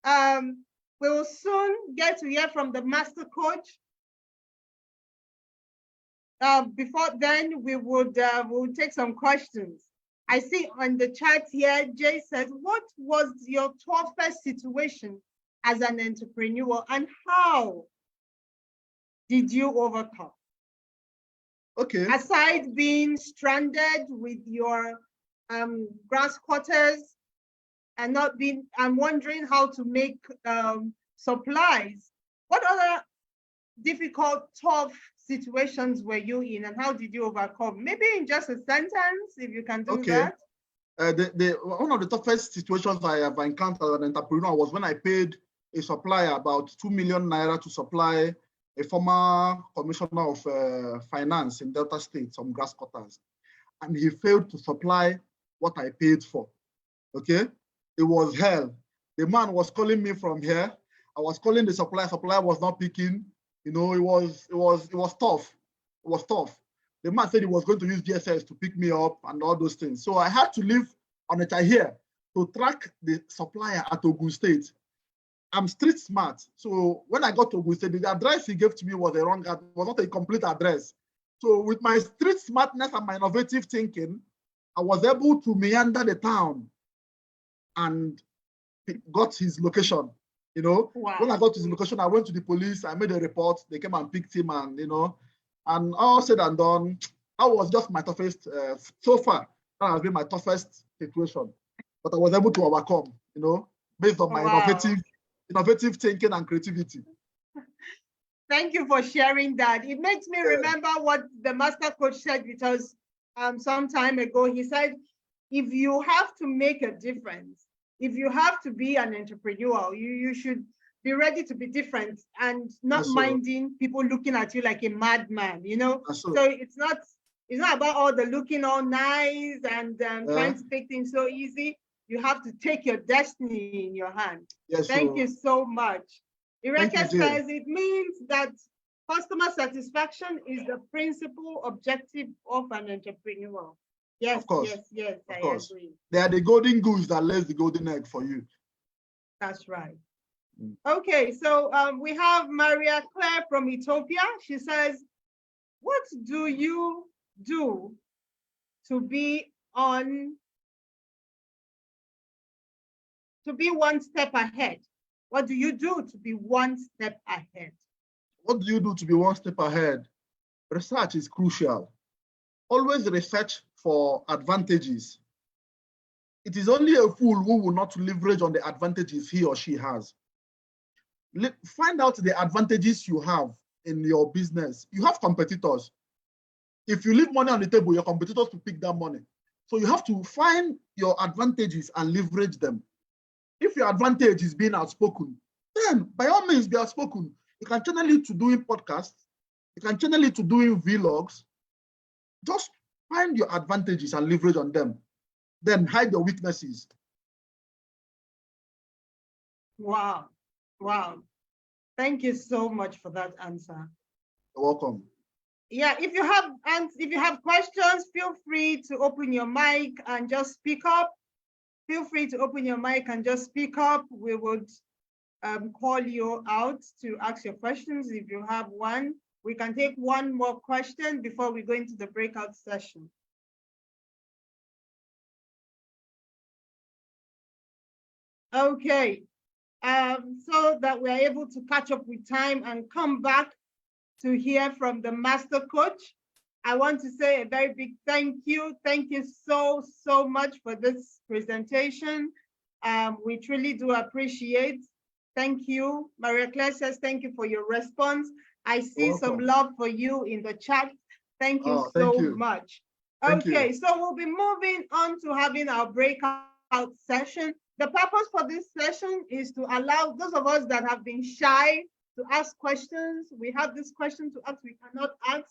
Speaker 1: We will soon get to hear from the Master Coach. Before then, we'll take some questions. I see on the chat here, Jay says, what was your toughest situation as an entrepreneur and how did you overcome?
Speaker 3: Okay.
Speaker 1: Aside being stranded with your grass cutters and I'm wondering how to make supplies. What other difficult, tough situations were you in, and how did you overcome? Maybe in just a sentence, if you can do that.
Speaker 3: One of the toughest situations I have encountered as an entrepreneur was when I paid a supplier about 2 million naira to supply a former commissioner of finance in Delta State, some grass cutters, and he failed to supply what I paid for. Okay, it was hell. The man was calling me from here. I was calling the supplier. Supplier was not picking. You know, it was tough. It was tough. The man said he was going to use GSS to pick me up and all those things. So I had to leave on it here to track the supplier at Ogun State. I'm street smart. So when I got to Ogun State, the address he gave to me was a wrong address, was not a complete address. So with my street smartness and my innovative thinking, I was able to meander the town and got his location. You know,
Speaker 1: wow. When
Speaker 3: I got to his location, I went to the police, I made a report, they came and picked him, and you know, and all said and done, that was just my toughest, so far, that has been my toughest situation. But I was able to overcome, you know, based on my innovative thinking and creativity.
Speaker 1: Thank you for sharing that. It makes me remember what the Master Coach said with us some time ago. He said, if you have to make a difference, if you have to be an entrepreneur, you should be ready to be different and not minding people looking at you like a madman, you know? So it's not about all the looking all nice and trying to take things so easy. You have to take your destiny in your hand.
Speaker 3: Yes,
Speaker 1: Thank you so much. Ireke says it means that customer satisfaction is the principal objective of an entrepreneur. Yes,
Speaker 3: of course.
Speaker 1: Yes, I agree.
Speaker 3: They are the golden goose that lays the golden egg for you.
Speaker 1: That's right. Okay, so we have Maria Claire from Ethiopia. She says, what do you do to be one step ahead? What do you do to be one step ahead?
Speaker 3: What do you do to be one step ahead? Research is crucial. Always research for advantages. It is only a fool who will not leverage on the advantages he or she has. Find out the advantages you have in your business. You have competitors. If you leave money on the table, your competitors will pick that money. So you have to find your advantages and leverage them. If your advantage is being outspoken, then by all means be outspoken. You can channel it to doing podcasts. You can channel it to doing vlogs. Just find your advantages and leverage on them. Then hide your weaknesses.
Speaker 1: Wow. Wow. Thank you so much for that answer.
Speaker 3: You're welcome.
Speaker 1: Yeah, if you have questions, feel free to open your mic and just speak up. Feel free to open your mic and just speak up. We would call you out to ask your questions if you have one. We can take one more question before we go into the breakout session. Okay, so that we're able to catch up with time and come back to hear from the Master Coach. I want to say a very big thank you. Thank you so much for this presentation. We truly do appreciate. Thank you. Maria Claire says thank you for your response. I see some love for you in the chat. Thank you so much. Okay, so we'll be moving on to having our breakout session. The purpose for this session is to allow those of us that have been shy to ask questions. We have this question to ask, we cannot ask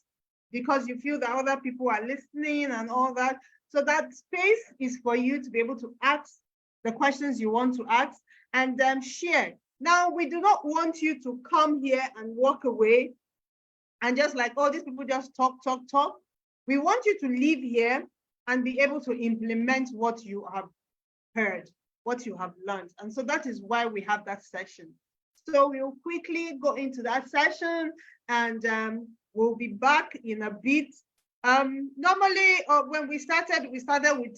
Speaker 1: because you feel that other people are listening and all that. So that space is for you to be able to ask the questions you want to ask and share. Now, we do not want you to come here and walk away and just like, oh, these people just talk. We want you to leave here and be able to implement what you have heard, what you have learned. And so that is why we have that session. So we'll quickly go into that session and we'll be back in a bit. Normally, when we started with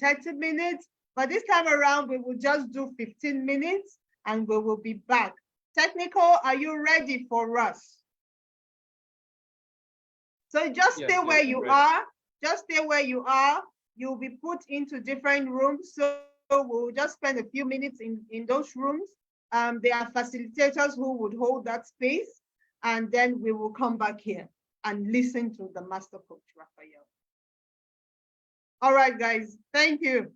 Speaker 1: 30 minutes, but this time around, we will just do 15 minutes and we will be back. Technical, are you ready for us? So just stay where you are. Just stay where you are. You'll be put into different rooms. So we'll just spend a few minutes in those rooms. There are facilitators who would hold that space, and then we will come back here and listen to the Master Coach Raphael. All right, guys, thank you.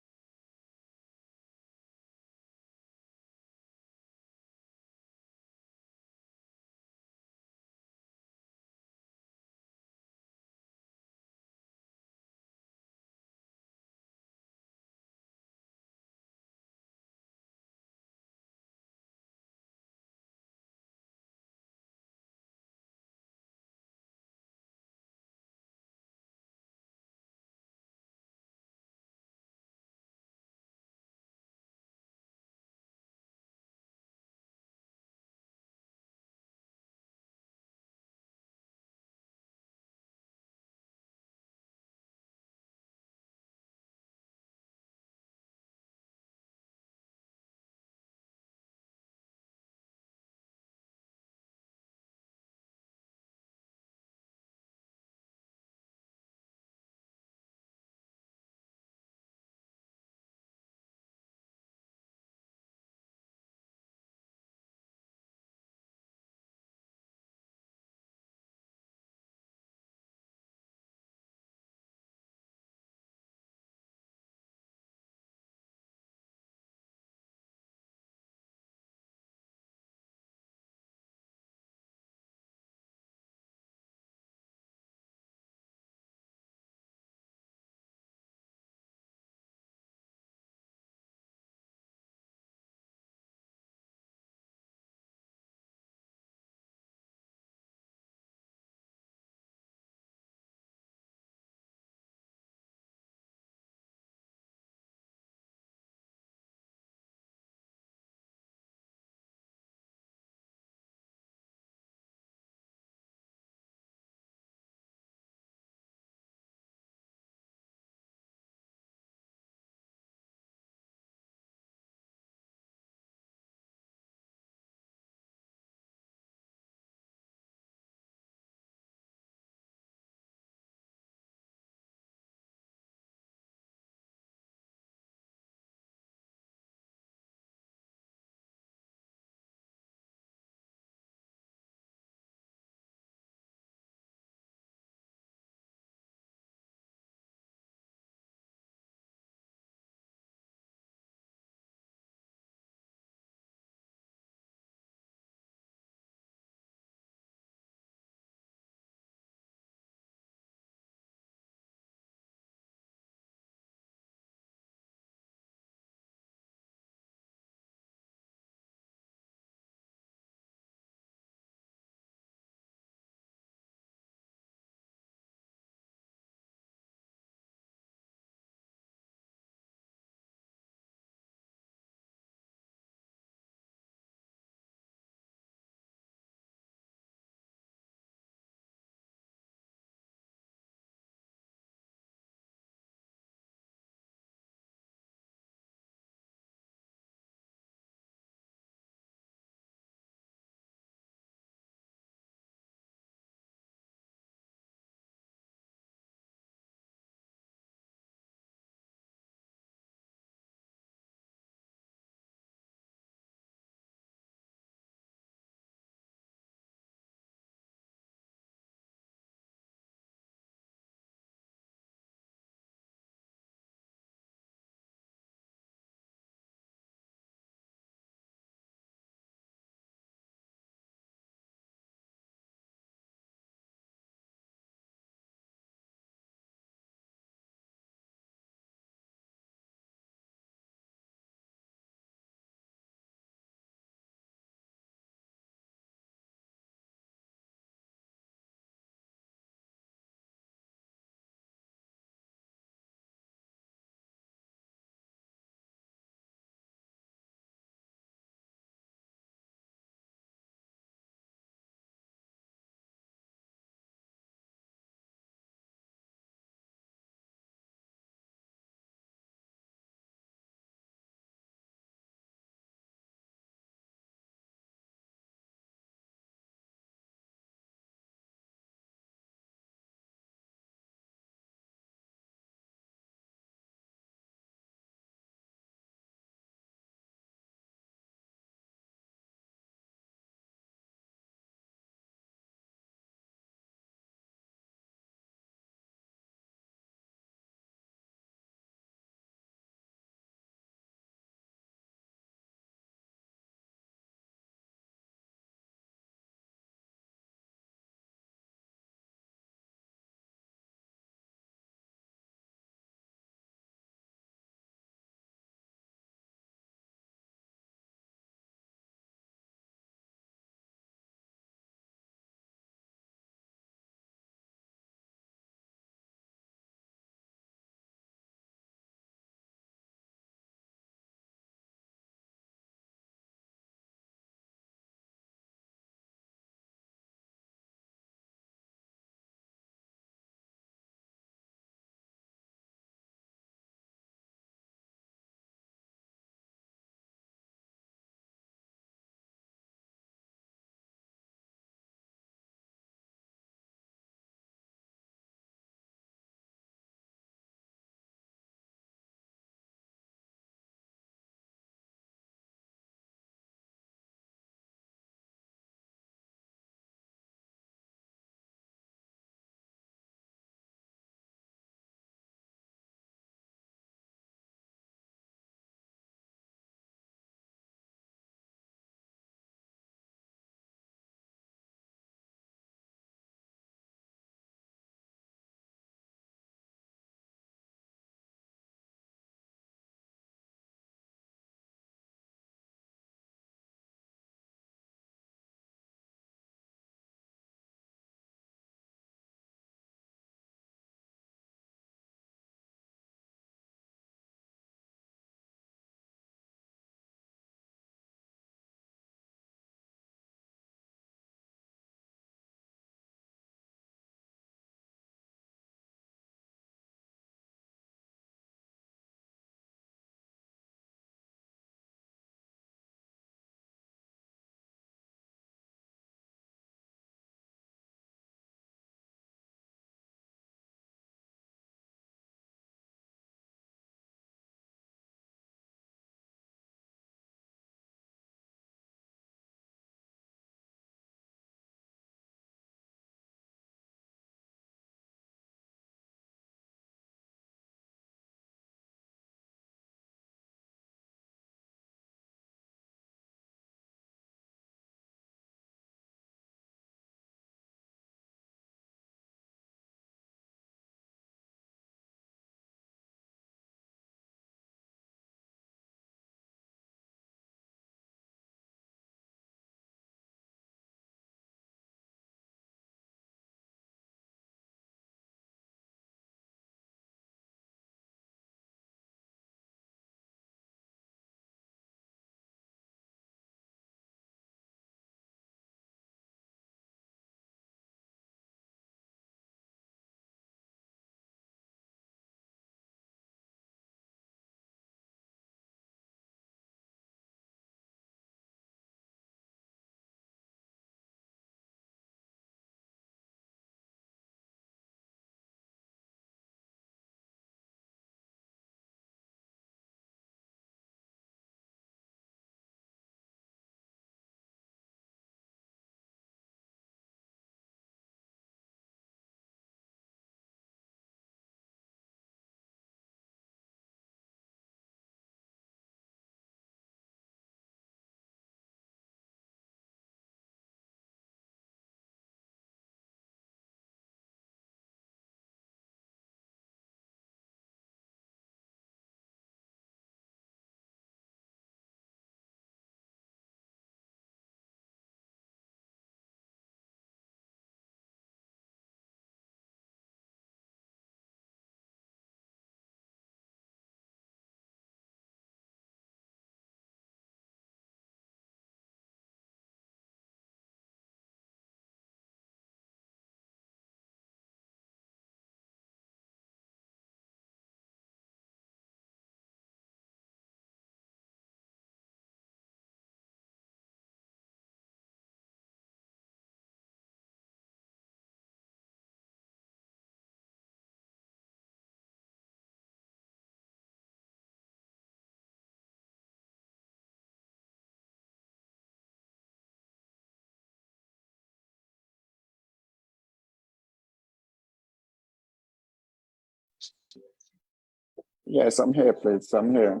Speaker 5: Yes, I'm here, please. I'm here.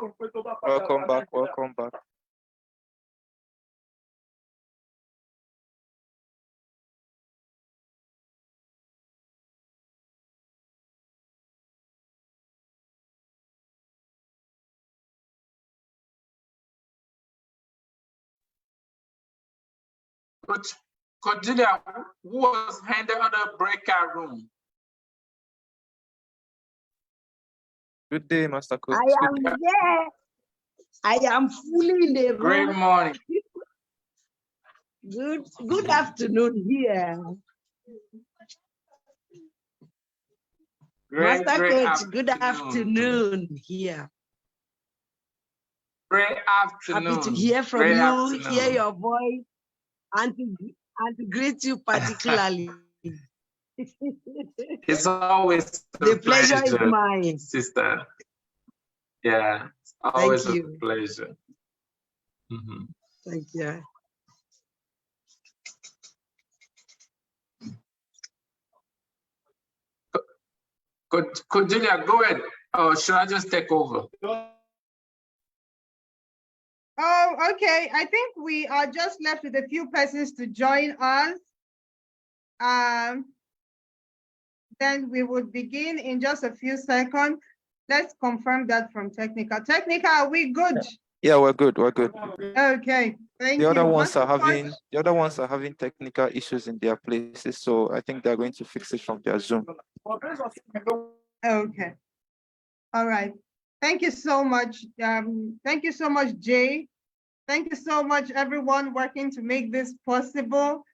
Speaker 4: Welcome back. Welcome back.
Speaker 6: Cordelia, who was handed out the breakout room?
Speaker 4: Good day, Master Coach.
Speaker 7: I am there. I am fully in the
Speaker 6: Great
Speaker 7: room.
Speaker 6: morning.
Speaker 7: Good afternoon here.
Speaker 6: Great
Speaker 7: Coach, good
Speaker 6: afternoon.
Speaker 7: afternoon here.
Speaker 6: Great afternoon.
Speaker 7: Happy to hear from
Speaker 6: Great
Speaker 7: you,
Speaker 6: afternoon.
Speaker 7: hear your voice, and to greet you particularly.
Speaker 6: It's always
Speaker 7: The pleasure is mine.
Speaker 6: sister. Yeah, it's always
Speaker 7: Thank
Speaker 6: a
Speaker 7: you.
Speaker 6: pleasure. Mm-hmm.
Speaker 7: Thank you.
Speaker 6: Cordelia, go ahead. Or should I just take over?
Speaker 1: Oh, okay. I think we are just left with a few persons to join us. Then we would begin in just a few seconds. Let's confirm that from technical. Technical, are we good?
Speaker 4: Yeah, we're good. We're good.
Speaker 1: Okay, thank you.
Speaker 4: The other ones
Speaker 1: Master
Speaker 4: are
Speaker 1: Coach?
Speaker 4: having technical issues in their places, so I think they're going to fix it from their Zoom.
Speaker 1: Okay. All right. Thank you so much. Thank you so much, Jay. Thank you so much, everyone working to make this possible.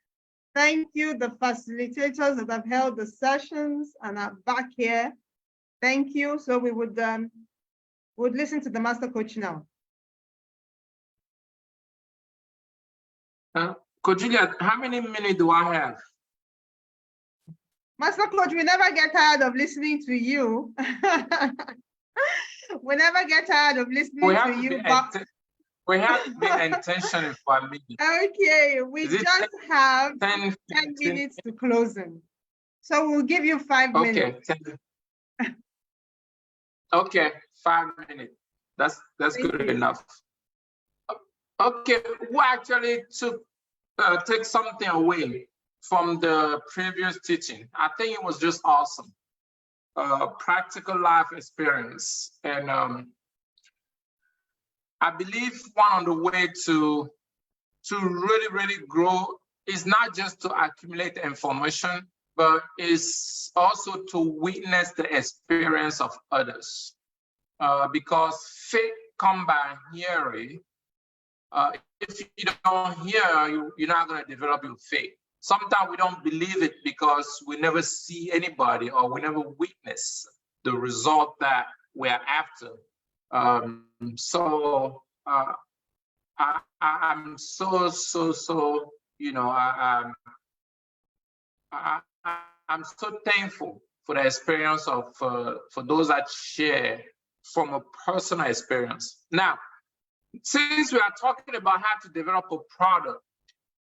Speaker 1: Thank you, the facilitators that have held the sessions and are back here. Thank you. So we would listen to the Master Coach now.
Speaker 6: Cordelia, how many minutes do I have?
Speaker 1: Master Coach, we never get tired of listening to you. We never get tired of listening to you.
Speaker 6: We have to be intentional for a minute.
Speaker 1: Okay, we just have 10 minutes to closing. So we'll give you 5 minutes.
Speaker 6: Okay, 5 minutes. That's good enough. Okay, who actually take something away from the previous teaching? I think it was just awesome. Practical life experience. And I believe one of the way to really grow is not just to accumulate information, but is also to witness the experience of others. Because faith comes by hearing. If you don't hear, you're not going to develop your faith. Sometimes we don't believe it because we never see anybody or we never witness the result that we're after. So I'm so I'm so thankful for the experience of for those that share from a personal experience. Now, since we are talking about how to develop a product,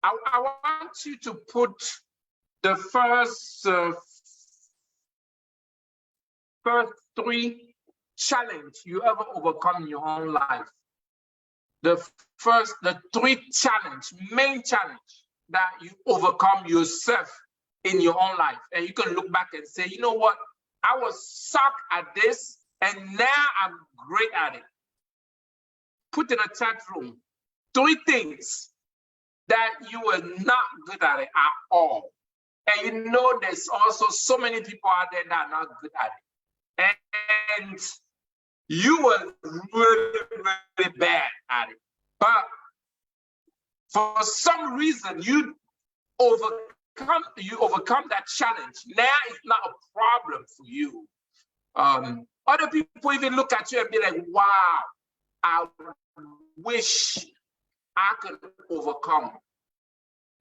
Speaker 6: I want you to put the first 3 challenges you ever overcome in your own life. The 3 main challenge that you overcome yourself in your own life. And you can look back and say, you know what? I was sucked at this and now I'm great at it. Put in a chat room 3 things that you were not good at it at all. And you know there's also so many people out there that are not good at it. And you were really, really bad at it. But for some reason, you overcome that challenge. Now it's not a problem for you. Other people even look at you and be like, wow, I wish I could overcome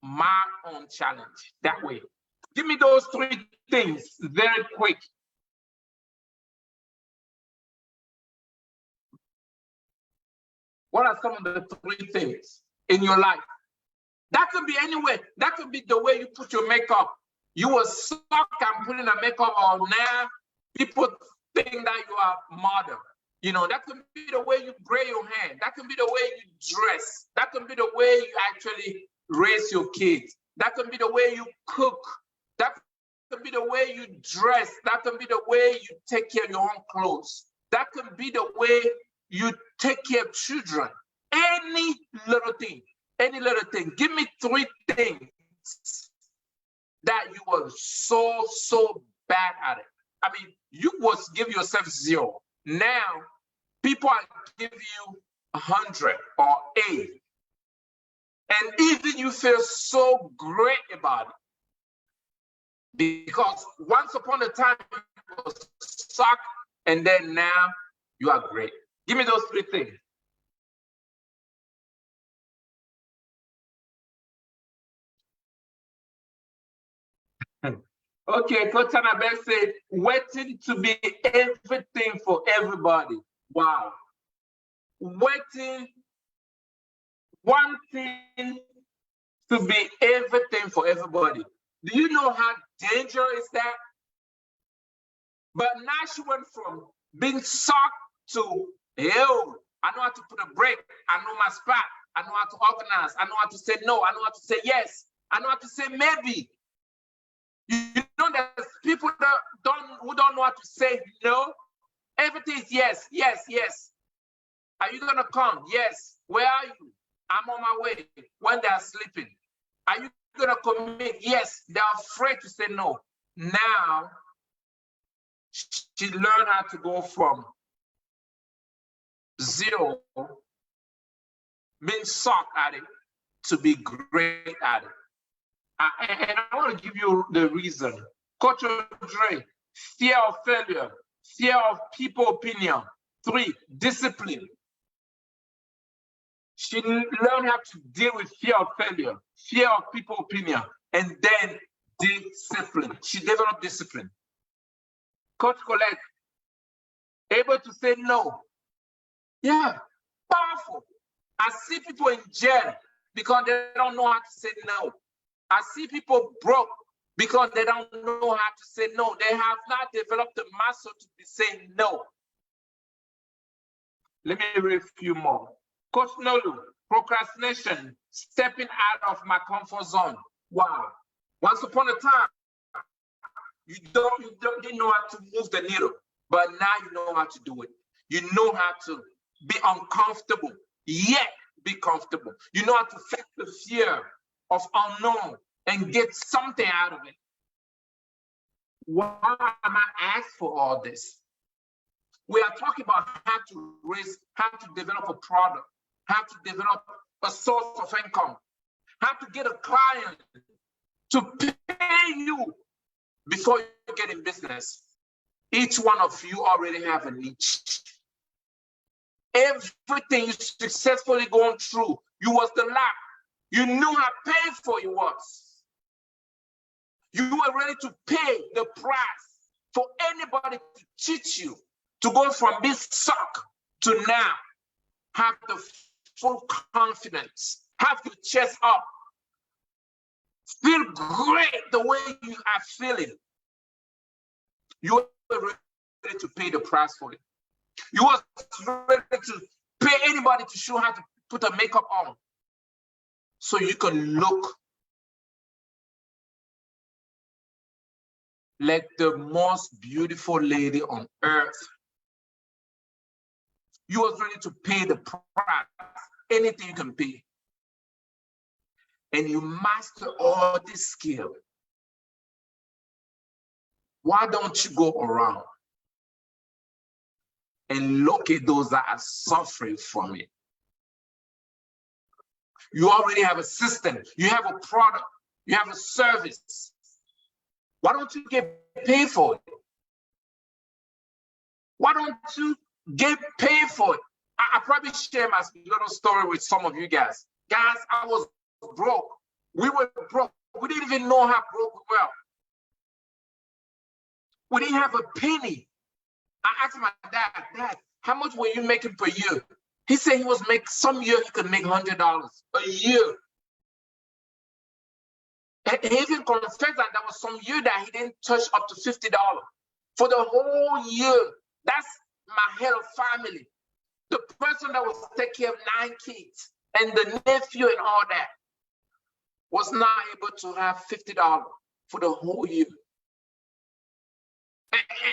Speaker 6: my own challenge that way. Give me those 3 things very quick. What are some of the 3 things in your life? That could be anywhere. That could be the way you put your makeup. You were stuck and putting a makeup on. Now people think that you are modern. You know, that can be the way you braid your hair. That can be the way you dress. That can be the way you actually raise your kids. That can be the way you cook. That can be the way you dress. That can be the way you take care of your own clothes. That can be the way you take care of children. Any little thing. Give me 3 things that you were so bad at it. I mean, you was give yourself 0. Now, people are giving you 100 or 80. And even you feel so great about it. Because once upon a time, you were sucked, and then now you are great. Give me those 3 things. Okay, Coach Annabelle said, waiting to be everything for everybody. Wow. Waiting, wanting to be everything for everybody. Do you know how dangerous is that? But now she went from being sucked to, yo, I know how to put a break. I know my spot. I know how to organize. I know how to say no. I know how to say yes. I know how to say maybe. You know, there's people that who don't know how to say no. Everything is yes, yes, yes. Are you gonna come? Yes. Where are you? I'm on my way. When they are sleeping. Are you gonna commit? Yes. They're afraid to say no. Now, she learned how to go from 0, being sucked at it, to be great at it. And I want to give you the reason. Coach Dre, fear of failure, fear of people opinion. 3, discipline. She learned how to deal with fear of failure, fear of people opinion, and then discipline. She developed discipline. Coach Colette, able to say no. Yeah, powerful. I see people in jail because they don't know how to say no. I see people broke because they don't know how to say no. They have not developed the muscle to be saying no. Let me read a few more. Coach Nolu, procrastination, stepping out of my comfort zone. Wow. Once upon a time, you didn't know how to move the needle, but now you know how to do it. You know how to be uncomfortable, yet be comfortable. You know how to face the fear of unknown and get something out of it. Why am I asked for all this? We are talking about how to develop a product, how to develop a source of income, how to get a client to pay you before you get in business. Each one of you already have a niche. Everything you successfully gone through, you was the lack. You knew how painful it was. You were ready to pay the price for anybody to cheat you, to go from being sucked to now have the full confidence, have your chest up, feel great the way you are feeling. You were ready to pay the price for it. You were ready to pay anybody to show how to put a makeup on so you can look like the most beautiful lady on earth. You was ready to pay the price, anything you can pay. And you master all this skill. Why don't you go around and look at those that are suffering from it? You already have a system, you have a product, you have a service. Why don't you get paid for it? Why don't you get paid for it? I probably share my little story with some of you guys. Guys, I was broke. We were broke. We didn't even know how broke we were. We didn't have a penny. I asked my dad, how much were you making per year? He said he was making, some year he could make $100 a year. And he even confessed that there was some year that he didn't touch up to $50 for the whole year. That's my head of family, the person that was taking care of 9 kids and the nephew and all that, was not able to have $50 for the whole year.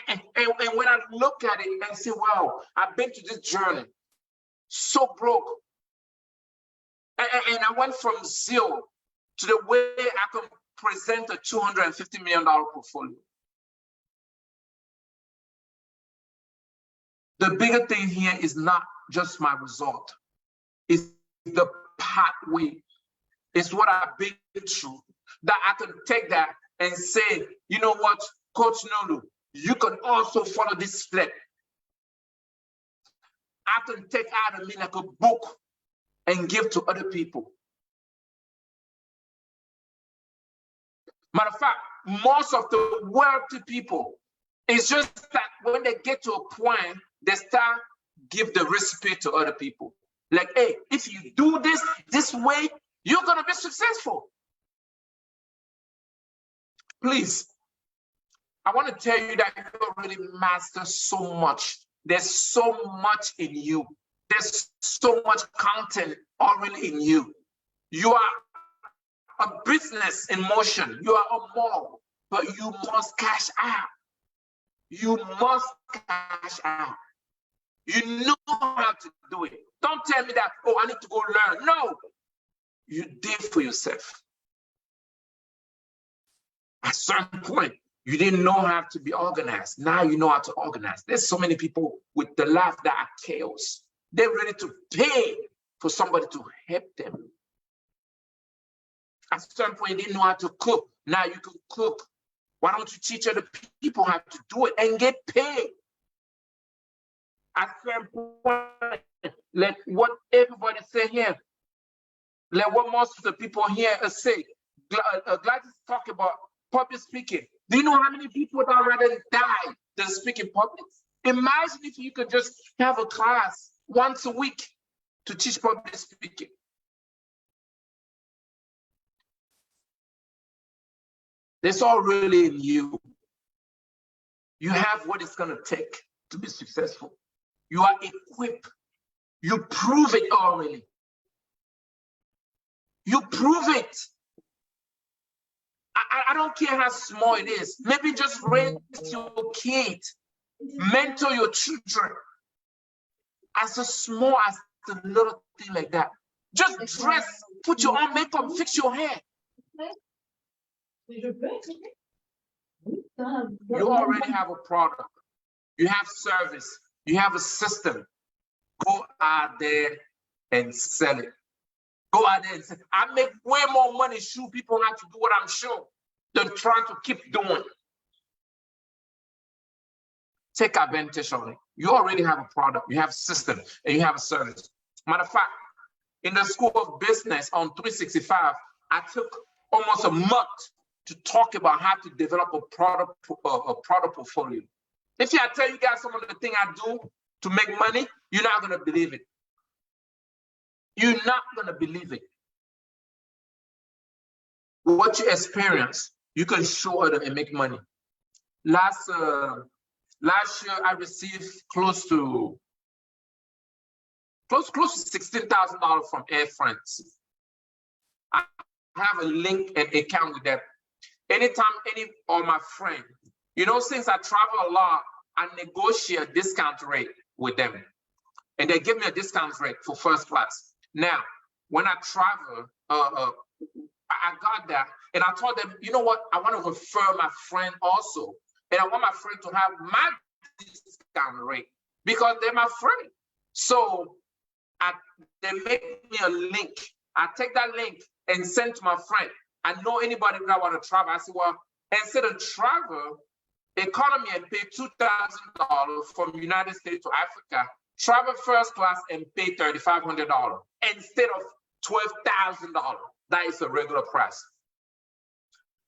Speaker 6: And when I look at it and say, wow, I've been to this journey, so broke. And I went from 0 to the way I can present a $250 million portfolio. The bigger thing here is not just my result. It's the pathway. It's what I've been through, that I can take that and say, you know what, Coach Nolu, you can also follow this step. I can take out of me like a book and give to other people. Matter of fact, most of the wealthy people, it's just that when they get to a point, they start give the recipe to other people. Like, hey, if you do this way, you're gonna be successful. Please, I want to tell you that you already master so much. There's so much in you. There's so much content already in you. You are a business in motion. You are a mall, but you must cash out. You must cash out. You know how to do it. Don't tell me that, oh, I need to go learn. No, you did for yourself. At a certain point, you didn't know how to be organized. Now you know how to organize. There's so many people with the life that are chaos. They're ready to pay for somebody to help them. At a certain point, you didn't know how to cook. Now you can cook. Why don't you teach other people how to do it and get paid? At a certain point, like what everybody say here, like what most of the people here say, Gladys talk about public speaking. Do you know how many people that already died than speak in public? Imagine if you could just have a class once a week to teach public speaking. It's all really in you. You have what it's gonna take to be successful. You are equipped. You prove it already. You prove it. I don't care how small it is. Maybe just raise your kid, mentor your children. As small as the little thing like that. Just dress, put your own makeup, fix your hair. You already have a product. You have service. You have a system. Go out there and sell it. Go out there and say, I make way more money show people how to do what I'm sure than trying to keep doing. Take advantage of it. You already have a product, you have a system, and you have a service. Matter of fact, in the School of Business on 365, I took almost a month to talk about how to develop a product portfolio. If I tell you guys some of the things I do to make money, you're not gonna believe it. You're not gonna believe it. What you experience, you can show them and make money. Last year, I received close to $16,000 from Air France. I have a link and account with them. Anytime any of my friends, you know, since I travel a lot, I negotiate a discount rate with them. And they give me a discount rate for first class. Now, when I travel, I got that. And I told them, you know what? I want to refer my friend also. And I want my friend to have my discount rate because they're my friend. So they make me a link. I take that link and send to my friend. I know anybody that want to travel. I say, well, instead of travel, economy and pay $2,000 from United States to Africa, travel first class and pay $3,500 instead of $12,000. That is a regular price.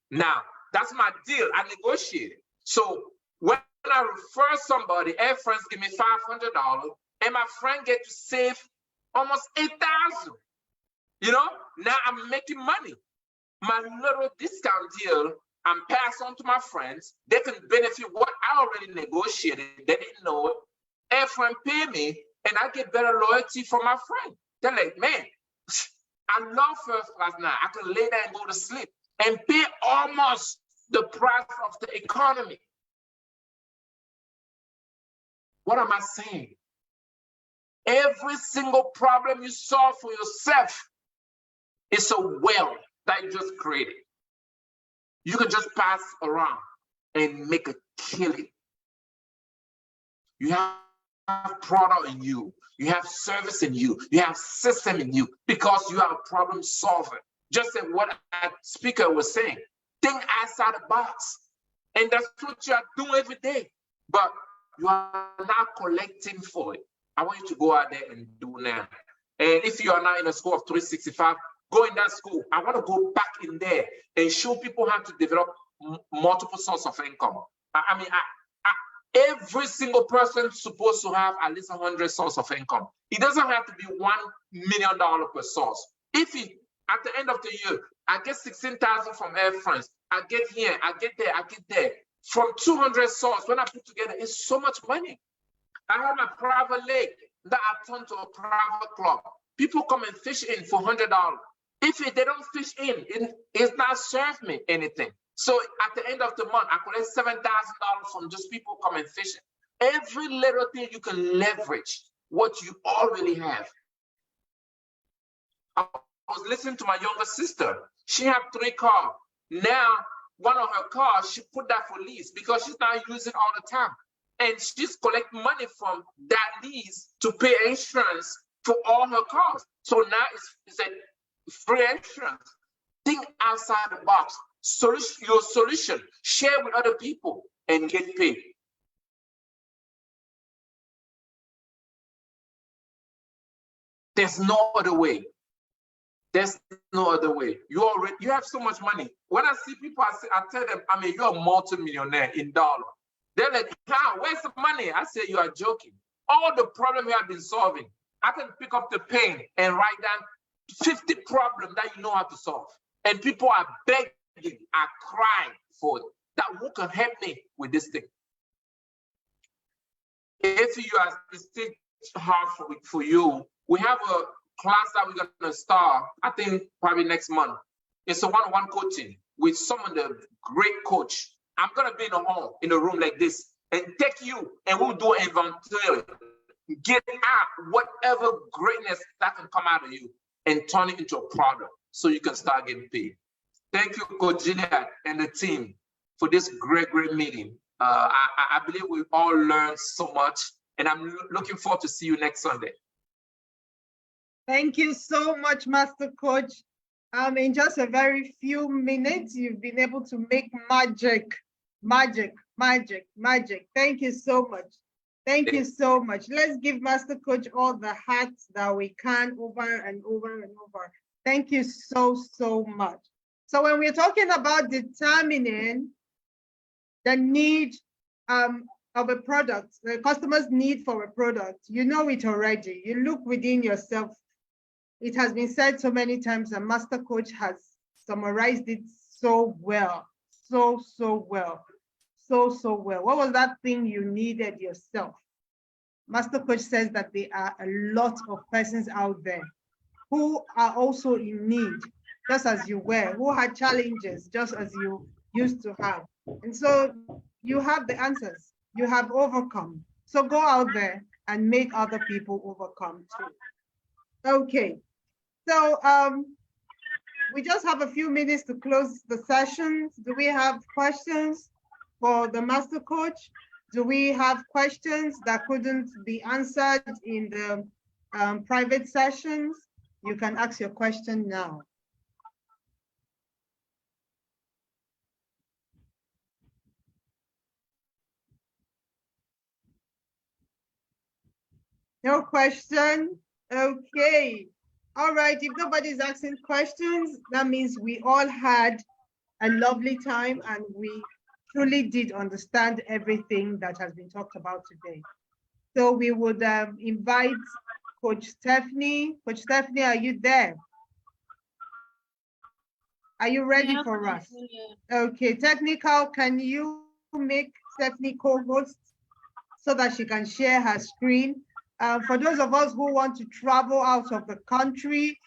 Speaker 6: Now, that's my deal. I negotiated. So when I refer somebody, Air France give me $500, and my friend get to save almost $8,000. You know, now I'm making money. My little discount deal, I'm passing on to my friends. They can benefit what I already negotiated. They didn't know it. A friend pay me, and I get better loyalty from my friend. They're like, man, I love first class now. I can lay there and go to sleep and pay almost the price of the economy. What am I saying? Every single problem you solve for yourself is a well that you just created. You can just pass around and make a killing. You have product in you, you have service in you, you have system in you, because you are a problem solver. Just like what a speaker was saying, think outside the box. And that's what you are doing every day. But you are not collecting for it. I want you to go out there and do now. And if you are now in a school of 365, go in that school. I want to go back in there and show people how to develop multiple sources of income. Every single person is supposed to have at least 100 sources of income. It doesn't have to be $1 million per source. If it, at the end of the year, I get 16,000 from Air France, I get here, I get there, I get there. From 200 sources, when I put together, it's so much money. I have my private lake that I turned to a private club. People come and fish in for $100. If they don't fish in, it's not serve me anything. So at the end of the month, I collect $7,000 from just people coming fishing. Every little thing you can leverage what you already have. I was listening to my younger sister. She had 3 cars. Now, one of her cars, she put that for lease because she's not using it all the time. And she's collecting money from that lease to pay insurance for all her cars. So now it's a free insurance. Think outside the box. Your solution, share with other people and get paid. There's no other way. There's no other way. You have so much money. When I see people, I tell them, I mean, you're a multi-millionaire in dollars. They're like, how? Where's the money? I say, you are joking. All the problems you have been solving, I can pick up the pen and write down 50 problems that you know how to solve. And people are begging, are crying for it. That who can help me with this thing? If you are still hard for you, we have a class that we're going to start, I think probably next month. It's a one-on-one coaching with some of the great coach. I'm going to be in a room like this and take you and we'll do an inventory. Get out whatever greatness that can come out of you and turn it into a product so you can start getting paid. Thank you, Coach Gilliard and the team for this great meeting. I believe we all learned so much, and I'm looking forward to see you next Sunday.
Speaker 1: Thank you so much, Master Coach. In just a very few minutes, you've been able to make magic. Thank you so much. Thank you so much. Let's give Master Coach all the hats that we can over and over and over. Thank you so much. So when we're talking about determining the need of a product, the customer's need for a product, you know it already. You look within yourself. It has been said so many times, and Master Coach has summarized it so well, so well. What was that thing you needed yourself? Master Coach says that there are a lot of persons out there who are also in need, just as you were, who had challenges, just as you used to have. And so you have the answers, you have overcome. So go out there and make other people overcome too. Okay, so we just have a few minutes to close the session. Do we have questions for the Master Coach? Do we have questions that couldn't be answered in the private sessions? You can ask your question now. No question? Okay. All right, if nobody's asking questions, that means we all had a lovely time and we truly did understand everything that has been talked about today. So we would invite Coach Stephanie. Coach Stephanie, are you there? Are you ready for us? Okay, technical, can you make Stephanie co-host so that she can share her screen. For those of us who want to travel out of the country,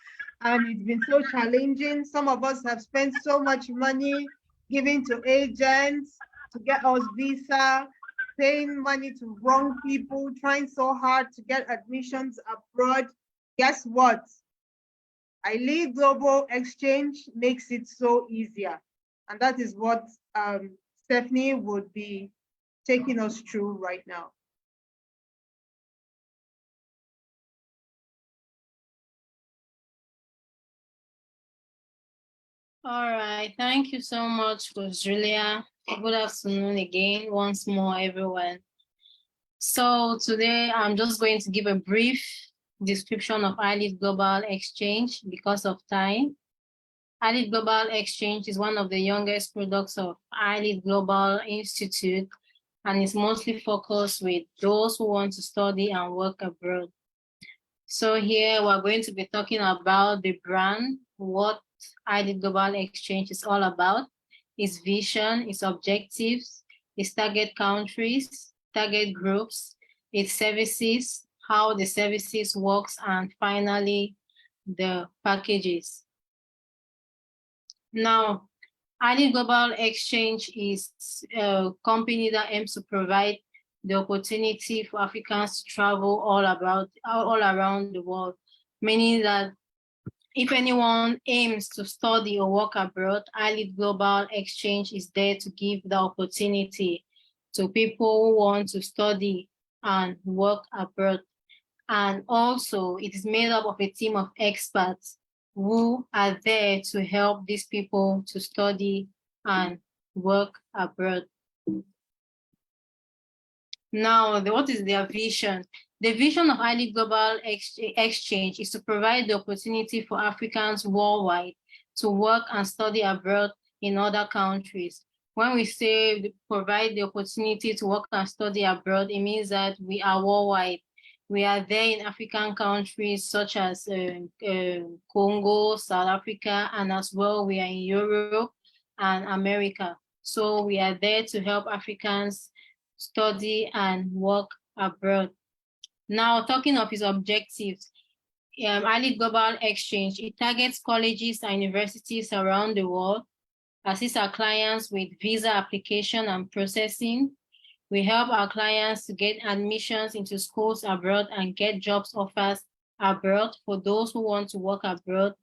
Speaker 1: it's been so challenging. Some of us have spent so much money giving to agents to get us visa, paying money to wrong people, trying so hard to get admissions abroad. Guess what? iLead Global Exchange makes it so easier. And that is what Stephanie would be taking us through right now.
Speaker 8: All right, thank you so much, Coach Julia. Good afternoon again, once more, everyone. So today I'm just going to give a brief description of iLead Global Exchange because of time. iLead Global Exchange is one of the youngest products of iLead Global Institute and is mostly focused with those who want to study and work abroad. So here we're going to be talking about the brand, what iLead Global Exchange is all about, its vision, its objectives, its target countries, target groups, its services, how the services works, and finally, the packages. Now, iLead Global Exchange is a company that aims to provide the opportunity for Africans to travel all around the world, meaning that if anyone aims to study or work abroad, iLead Global Exchange is there to give the opportunity to people who want to study and work abroad. And also, it is made up of a team of experts who are there to help these people to study and work abroad. Now, what is their vision? The vision of iLead Global Exchange is to provide the opportunity for Africans worldwide to work and study abroad in other countries. When we say provide the opportunity to work and study abroad, it means that we are worldwide. We are there in African countries such as Congo, South Africa, and as well we are in Europe and America. So we are there to help Africans study and work abroad. Now, talking of its objectives, iLead Global Exchange, it targets colleges and universities around the world, assists our clients with visa application and processing. We help our clients to get admissions into schools abroad and get jobs offers abroad for those who want to work abroad.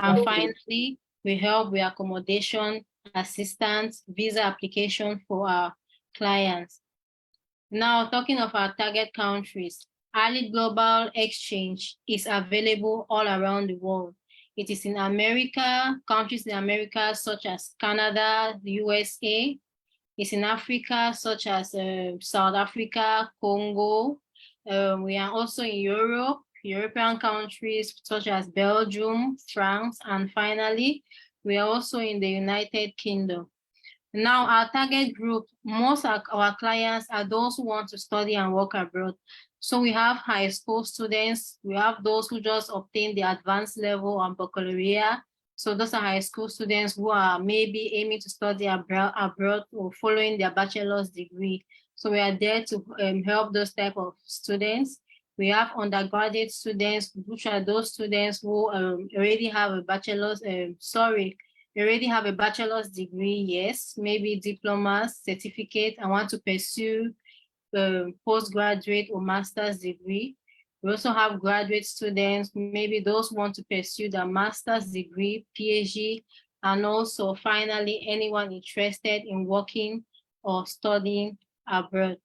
Speaker 8: And finally, we help with accommodation, assistance, visa application for our clients. Now, talking of our target countries, iLead Global Exchange is available all around the world. It is in America, countries in America such as Canada, the USA. It's in Africa such as South Africa, Congo. We are also in Europe, European countries such as Belgium, France, and finally, we are also in the United Kingdom. Now, our target group, most of our clients are those who want to study and work abroad. So we have high school students, we have those who just obtained the advanced level on baccalaureate. So those are high school students who are maybe aiming to study abroad or following their bachelor's degree. So we are there to help those type of students. We have undergraduate students, which are those students who already have a bachelor's, already have a bachelor's degree, yes, maybe diplomas, certificate, and want to pursue postgraduate or master's degree. We also have graduate students, maybe those who want to pursue their master's degree, PhD, and also finally anyone interested in working or studying abroad.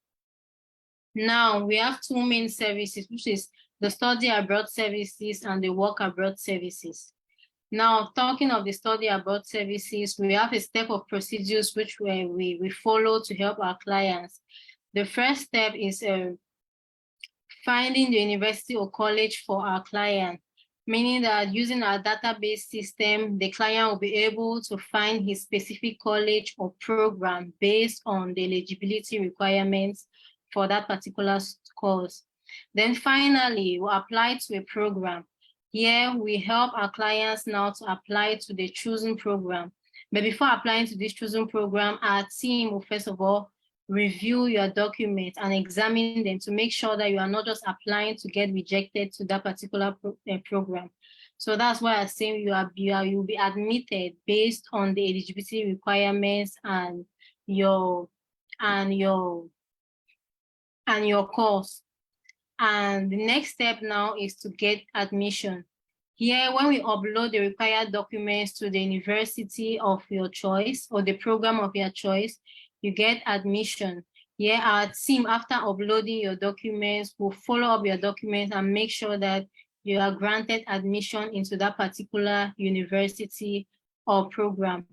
Speaker 8: Now we have two main services, which is the study abroad services and the work abroad services. Now, talking of the study abroad services, we have a step of procedures which we follow to help our clients. The first step is finding the university or college for our client, meaning that using our database system, the client will be able to find his specific college or program based on the eligibility requirements for that particular course. Then finally, we'll apply to a program. Here, we help our clients now to apply to the chosen program. But before applying to this chosen program, our team will first of all review your documents and examine them to make sure that you are not just applying to get rejected to that particular program. So that's why I'm saying you'll be admitted based on the eligibility requirements and your course. And the next step now is to get admission. Here, when we upload the required documents to the university of your choice or the program of your choice, you get admission. Here, our team, after uploading your documents, will follow up your documents and make sure that you are granted admission into that particular university or program.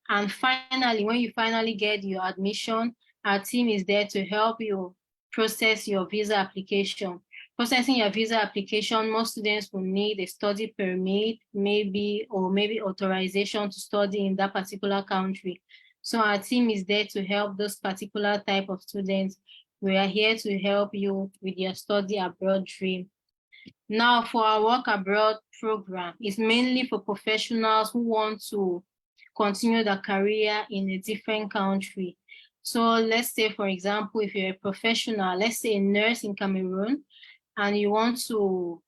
Speaker 8: And finally, when you finally get your admission, our team is there to help you process your visa application. Processing your visa application, most students will need a study permit, maybe authorization to study in that particular country. So our team is there to help those particular type of students. We are here to help you with your study abroad dream. Now, for our work abroad program, it's mainly for professionals who want to continue their career in a different country. So let's say, for example, if you're a professional, let's say a nurse in Cameroon, and you want to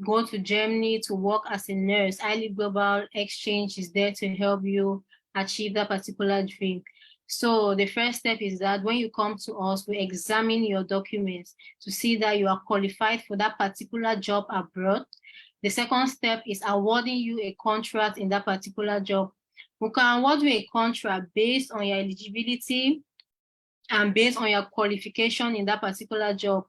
Speaker 8: go to Germany to work as a nurse, iLead Global Exchange is there to help you achieve that particular dream. So the first step is that when you come to us, we examine your documents to see that you are qualified for that particular job abroad. The second step is awarding you a contract in that particular job. We can award you a contract based on your eligibility and based on your qualification in that particular job.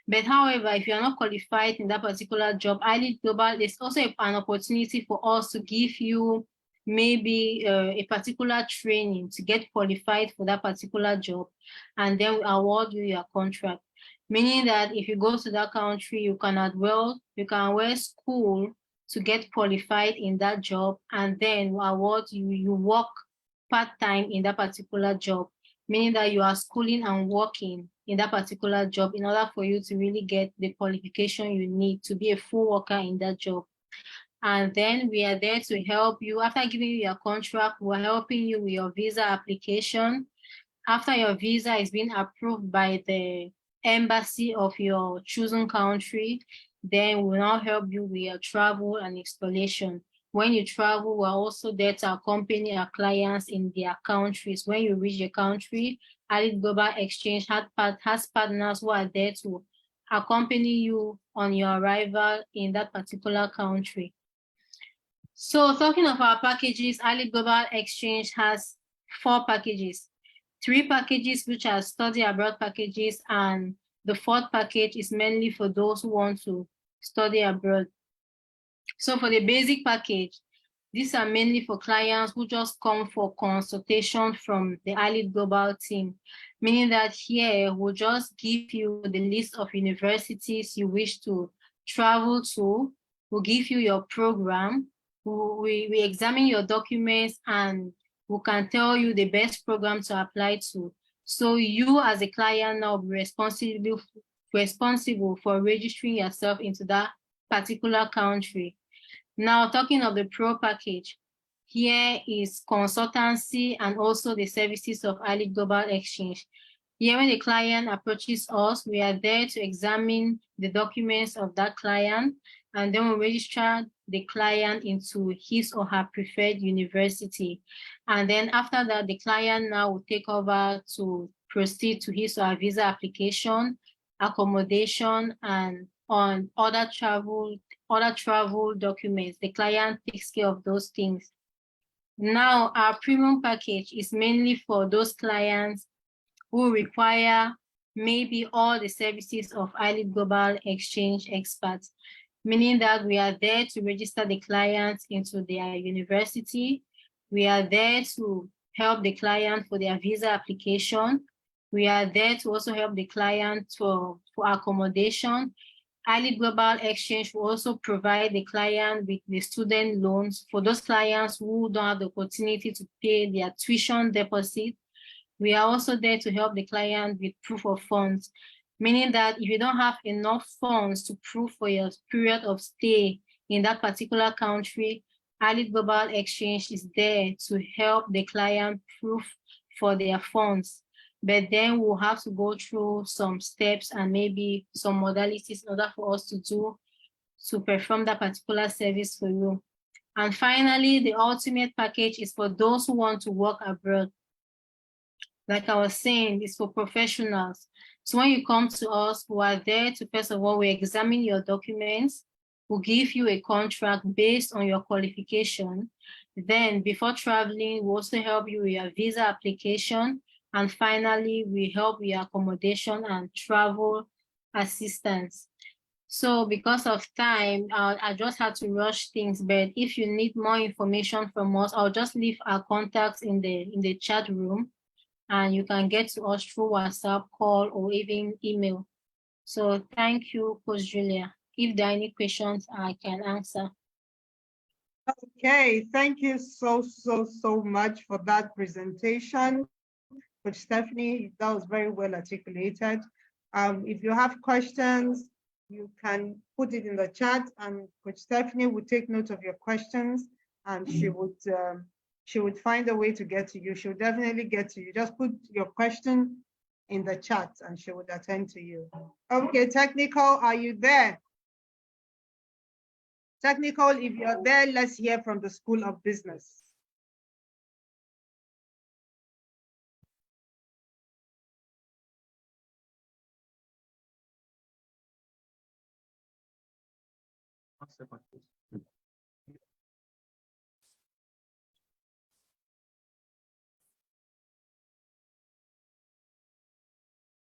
Speaker 8: But however, if you are not qualified in that particular job, iLead Global, there's also an opportunity for us to give you maybe a particular training to get qualified for that particular job, and then we award you your contract. Meaning that if you go to that country, you can wear school to get qualified in that job, and then we award you work part-time in that particular job, meaning that you are schooling and working in that particular job in order for you to really get the qualification you need to be a full worker in that job. And then we are there to help you. After giving you your contract, we're helping you with your visa application. After your visa is being approved by the embassy of your chosen country, then we'll now help you with your travel and installation. When you travel, we're also there to accompany our clients in their countries. When you reach your country, iLead Global Exchange has partners who are there to accompany you on your arrival in that particular country. So talking of our packages, iLead Global Exchange has 4 packages. 3 packages which are study abroad packages, and the 4th package is mainly for those who want to study abroad. So for the basic package, these are mainly for clients who just come for consultation from the iLead Global team, meaning that here we'll just give you the list of universities you wish to travel to. We'll give you your program. We examine your documents, and we can tell you the best program to apply to. So you as a client now be responsible for registering yourself into that particular country. Now, talking of the pro package, here is consultancy and also the services of iLead Global Exchange. Here, when the client approaches us, we are there to examine the documents of that client, and then we register the client into his or her preferred university. And then after that, the client now will take over to proceed to his or her visa application, accommodation, and on other travel documents. The client takes care of those things. Now, our premium package is mainly for those clients who require maybe all the services of iLead Global Exchange experts, meaning that we are there to register the clients into their university. We are there to help the client for their visa application. We are there to also help the client for accommodation. iLead Global Exchange will also provide the client with the student loans for those clients who don't have the opportunity to pay their tuition deposit. We are also there to help the client with proof of funds, meaning that if you don't have enough funds to prove for your period of stay in that particular country, iLead Global Exchange is there to help the client prove for their funds. but then we'll have to go through some steps and maybe some modalities in order for us to perform that particular service for you. And finally, the ultimate package is for those who want to work abroad. Like I was saying, it's for professionals. So when you come to us, we are there to, first of all, we examine your documents. We'll give you a contract based on your qualification. Then before traveling, we also help you with your visa application. And finally, we help with your accommodation and travel assistance. So because of time, I just had to rush things, but if you need more information from us, I'll just leave our contacts in the chat room, and you can get to us through WhatsApp, call, or even email. So thank you, Coach Julia. If there are any questions, I can answer.
Speaker 1: Okay, thank you so much for that presentation. Coach Stephanie, that was very well articulated. If you have questions, you can put it in the chat, and Coach Stephanie would take note of your questions, and she would find a way to get to you. She will definitely get to you. Just put your question in the chat and she would attend to you. Okay, technical, are you there? Technical, if you're there, let's hear from the School of Business.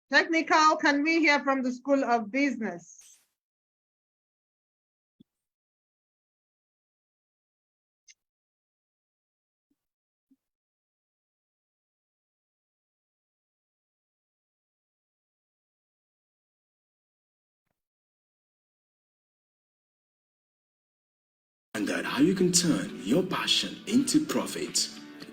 Speaker 1: Technical, can we hear from the School of Business?
Speaker 9: And that how you can turn your passion into profit.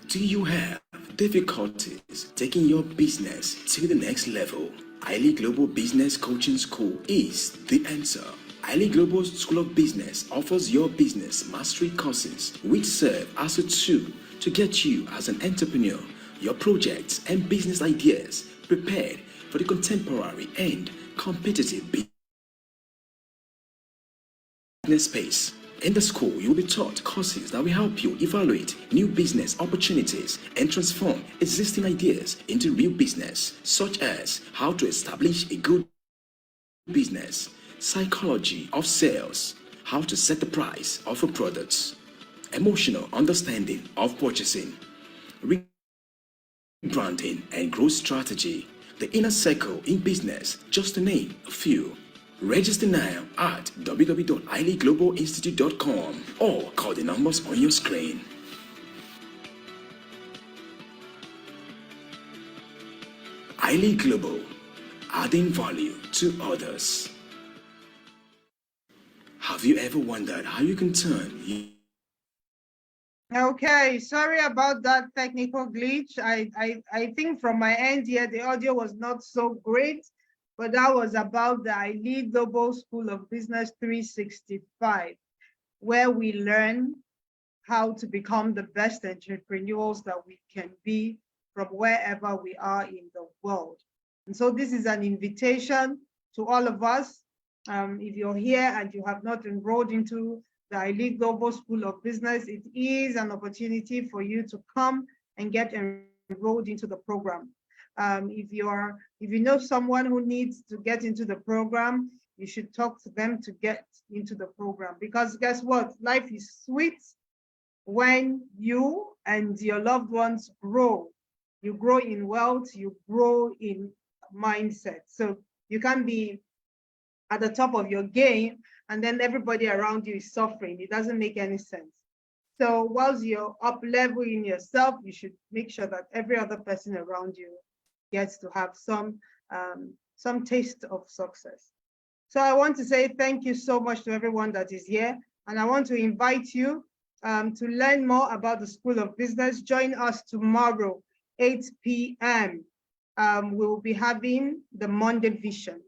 Speaker 9: Do you have difficulties taking your business to the next level? iLead Global Business Coaching School is the answer. iLead Global School of Business offers your business mastery courses which serve as a tool to get you as an entrepreneur, your projects and business ideas prepared for the contemporary and competitive business space. In the school, you will be taught courses that will help you evaluate new business opportunities and transform existing ideas into real business, such as how to establish a good business, psychology of sales, how to set the price of a product, emotional understanding of purchasing, rebranding and growth strategy, the inner circle in business, just to name a few. Register now at www.ileadglobalinstitute.com or call the numbers on your screen. iLead Global, adding value to others. Have you ever wondered how you can turn?
Speaker 1: Okay, sorry about that technical glitch. I think from my end here, the audio was not so great, but that was about the iLead Global School of Business 365, where we learn how to become the best entrepreneurs that we can be from wherever we are in the world. And so this is an invitation to all of us. If you're here and you have not enrolled into the iLead Global School of Business, it is an opportunity for you to come and get enrolled into the program. If you know someone who needs to get into the program, you should talk to them to get into the program, because guess what? Life is sweet when you and your loved ones grow. You grow in wealth, you grow in mindset. So you can't be at the top of your game and then everybody around you is suffering. It doesn't make any sense. So whilst you're up leveling yourself, you should make sure that every other person around you gets to have some taste of success. So I want to say thank you so much to everyone that is here. And I want to invite you to learn more about the School of Business. Join us tomorrow, 8 p.m. We will be having the Monday Vision.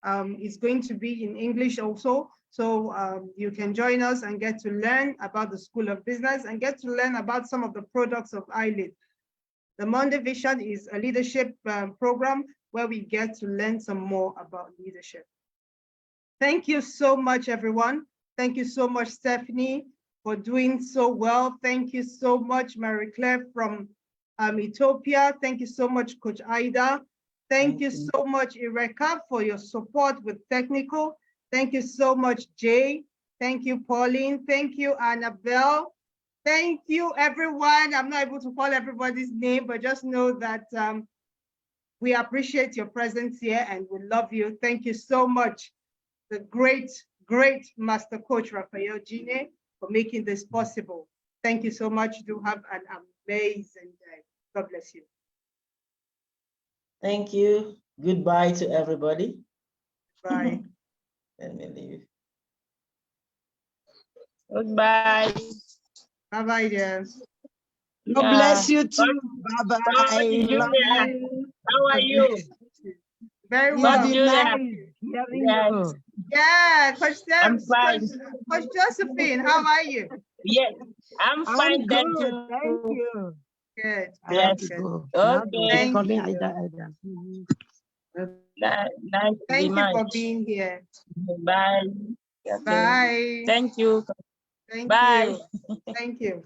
Speaker 1: It's going to be in English also. So you can join us and get to learn about the School of Business and get to learn about some of the products of iLead. The Monday Vision is a leadership program where we get to learn some more about leadership. Thank you so much, everyone. Thank you so much, Stephanie, for doing so well. Thank you so much, Marie Claire from Ethiopia. Thank you so much, Coach Ida. Thank you so much, Ireka, for your support with technical. Thank you so much, Jay. Thank you, Pauline. Thank you, Annabelle. Thank you, everyone. I'm not able to call everybody's name, but just know that we appreciate your presence here and we love you. Thank you so much, the great, great Master Coach Raphael Djine, for making this possible. Thank you so much. Do have an amazing day. God bless you.
Speaker 10: Thank you. Goodbye to everybody.
Speaker 1: Bye.
Speaker 10: Let me leave.
Speaker 11: Goodbye.
Speaker 1: Bye-bye, dear.
Speaker 7: God bless you too. Bye-bye.
Speaker 11: How are you?
Speaker 1: Very
Speaker 7: It's
Speaker 1: well.
Speaker 7: been
Speaker 11: Julia.
Speaker 7: nice hearing
Speaker 11: Yes.
Speaker 7: you.
Speaker 1: Yeah, Coach
Speaker 11: I'm fine.
Speaker 1: Coach Josephine, how are you?
Speaker 11: Yes, I'm fine.
Speaker 7: I'm
Speaker 11: Thank
Speaker 7: good.
Speaker 11: you.
Speaker 7: Thank you.
Speaker 1: Good.
Speaker 7: I have
Speaker 11: Yes.
Speaker 7: to go.
Speaker 11: Okay.
Speaker 1: Thank
Speaker 7: Calling
Speaker 1: you.
Speaker 7: Ida.
Speaker 11: Nice
Speaker 1: Thank you for
Speaker 11: much.
Speaker 1: being here.
Speaker 11: Bye. Okay.
Speaker 1: Bye.
Speaker 11: Thank you.
Speaker 1: Thank
Speaker 11: Bye.
Speaker 1: you. Thank you.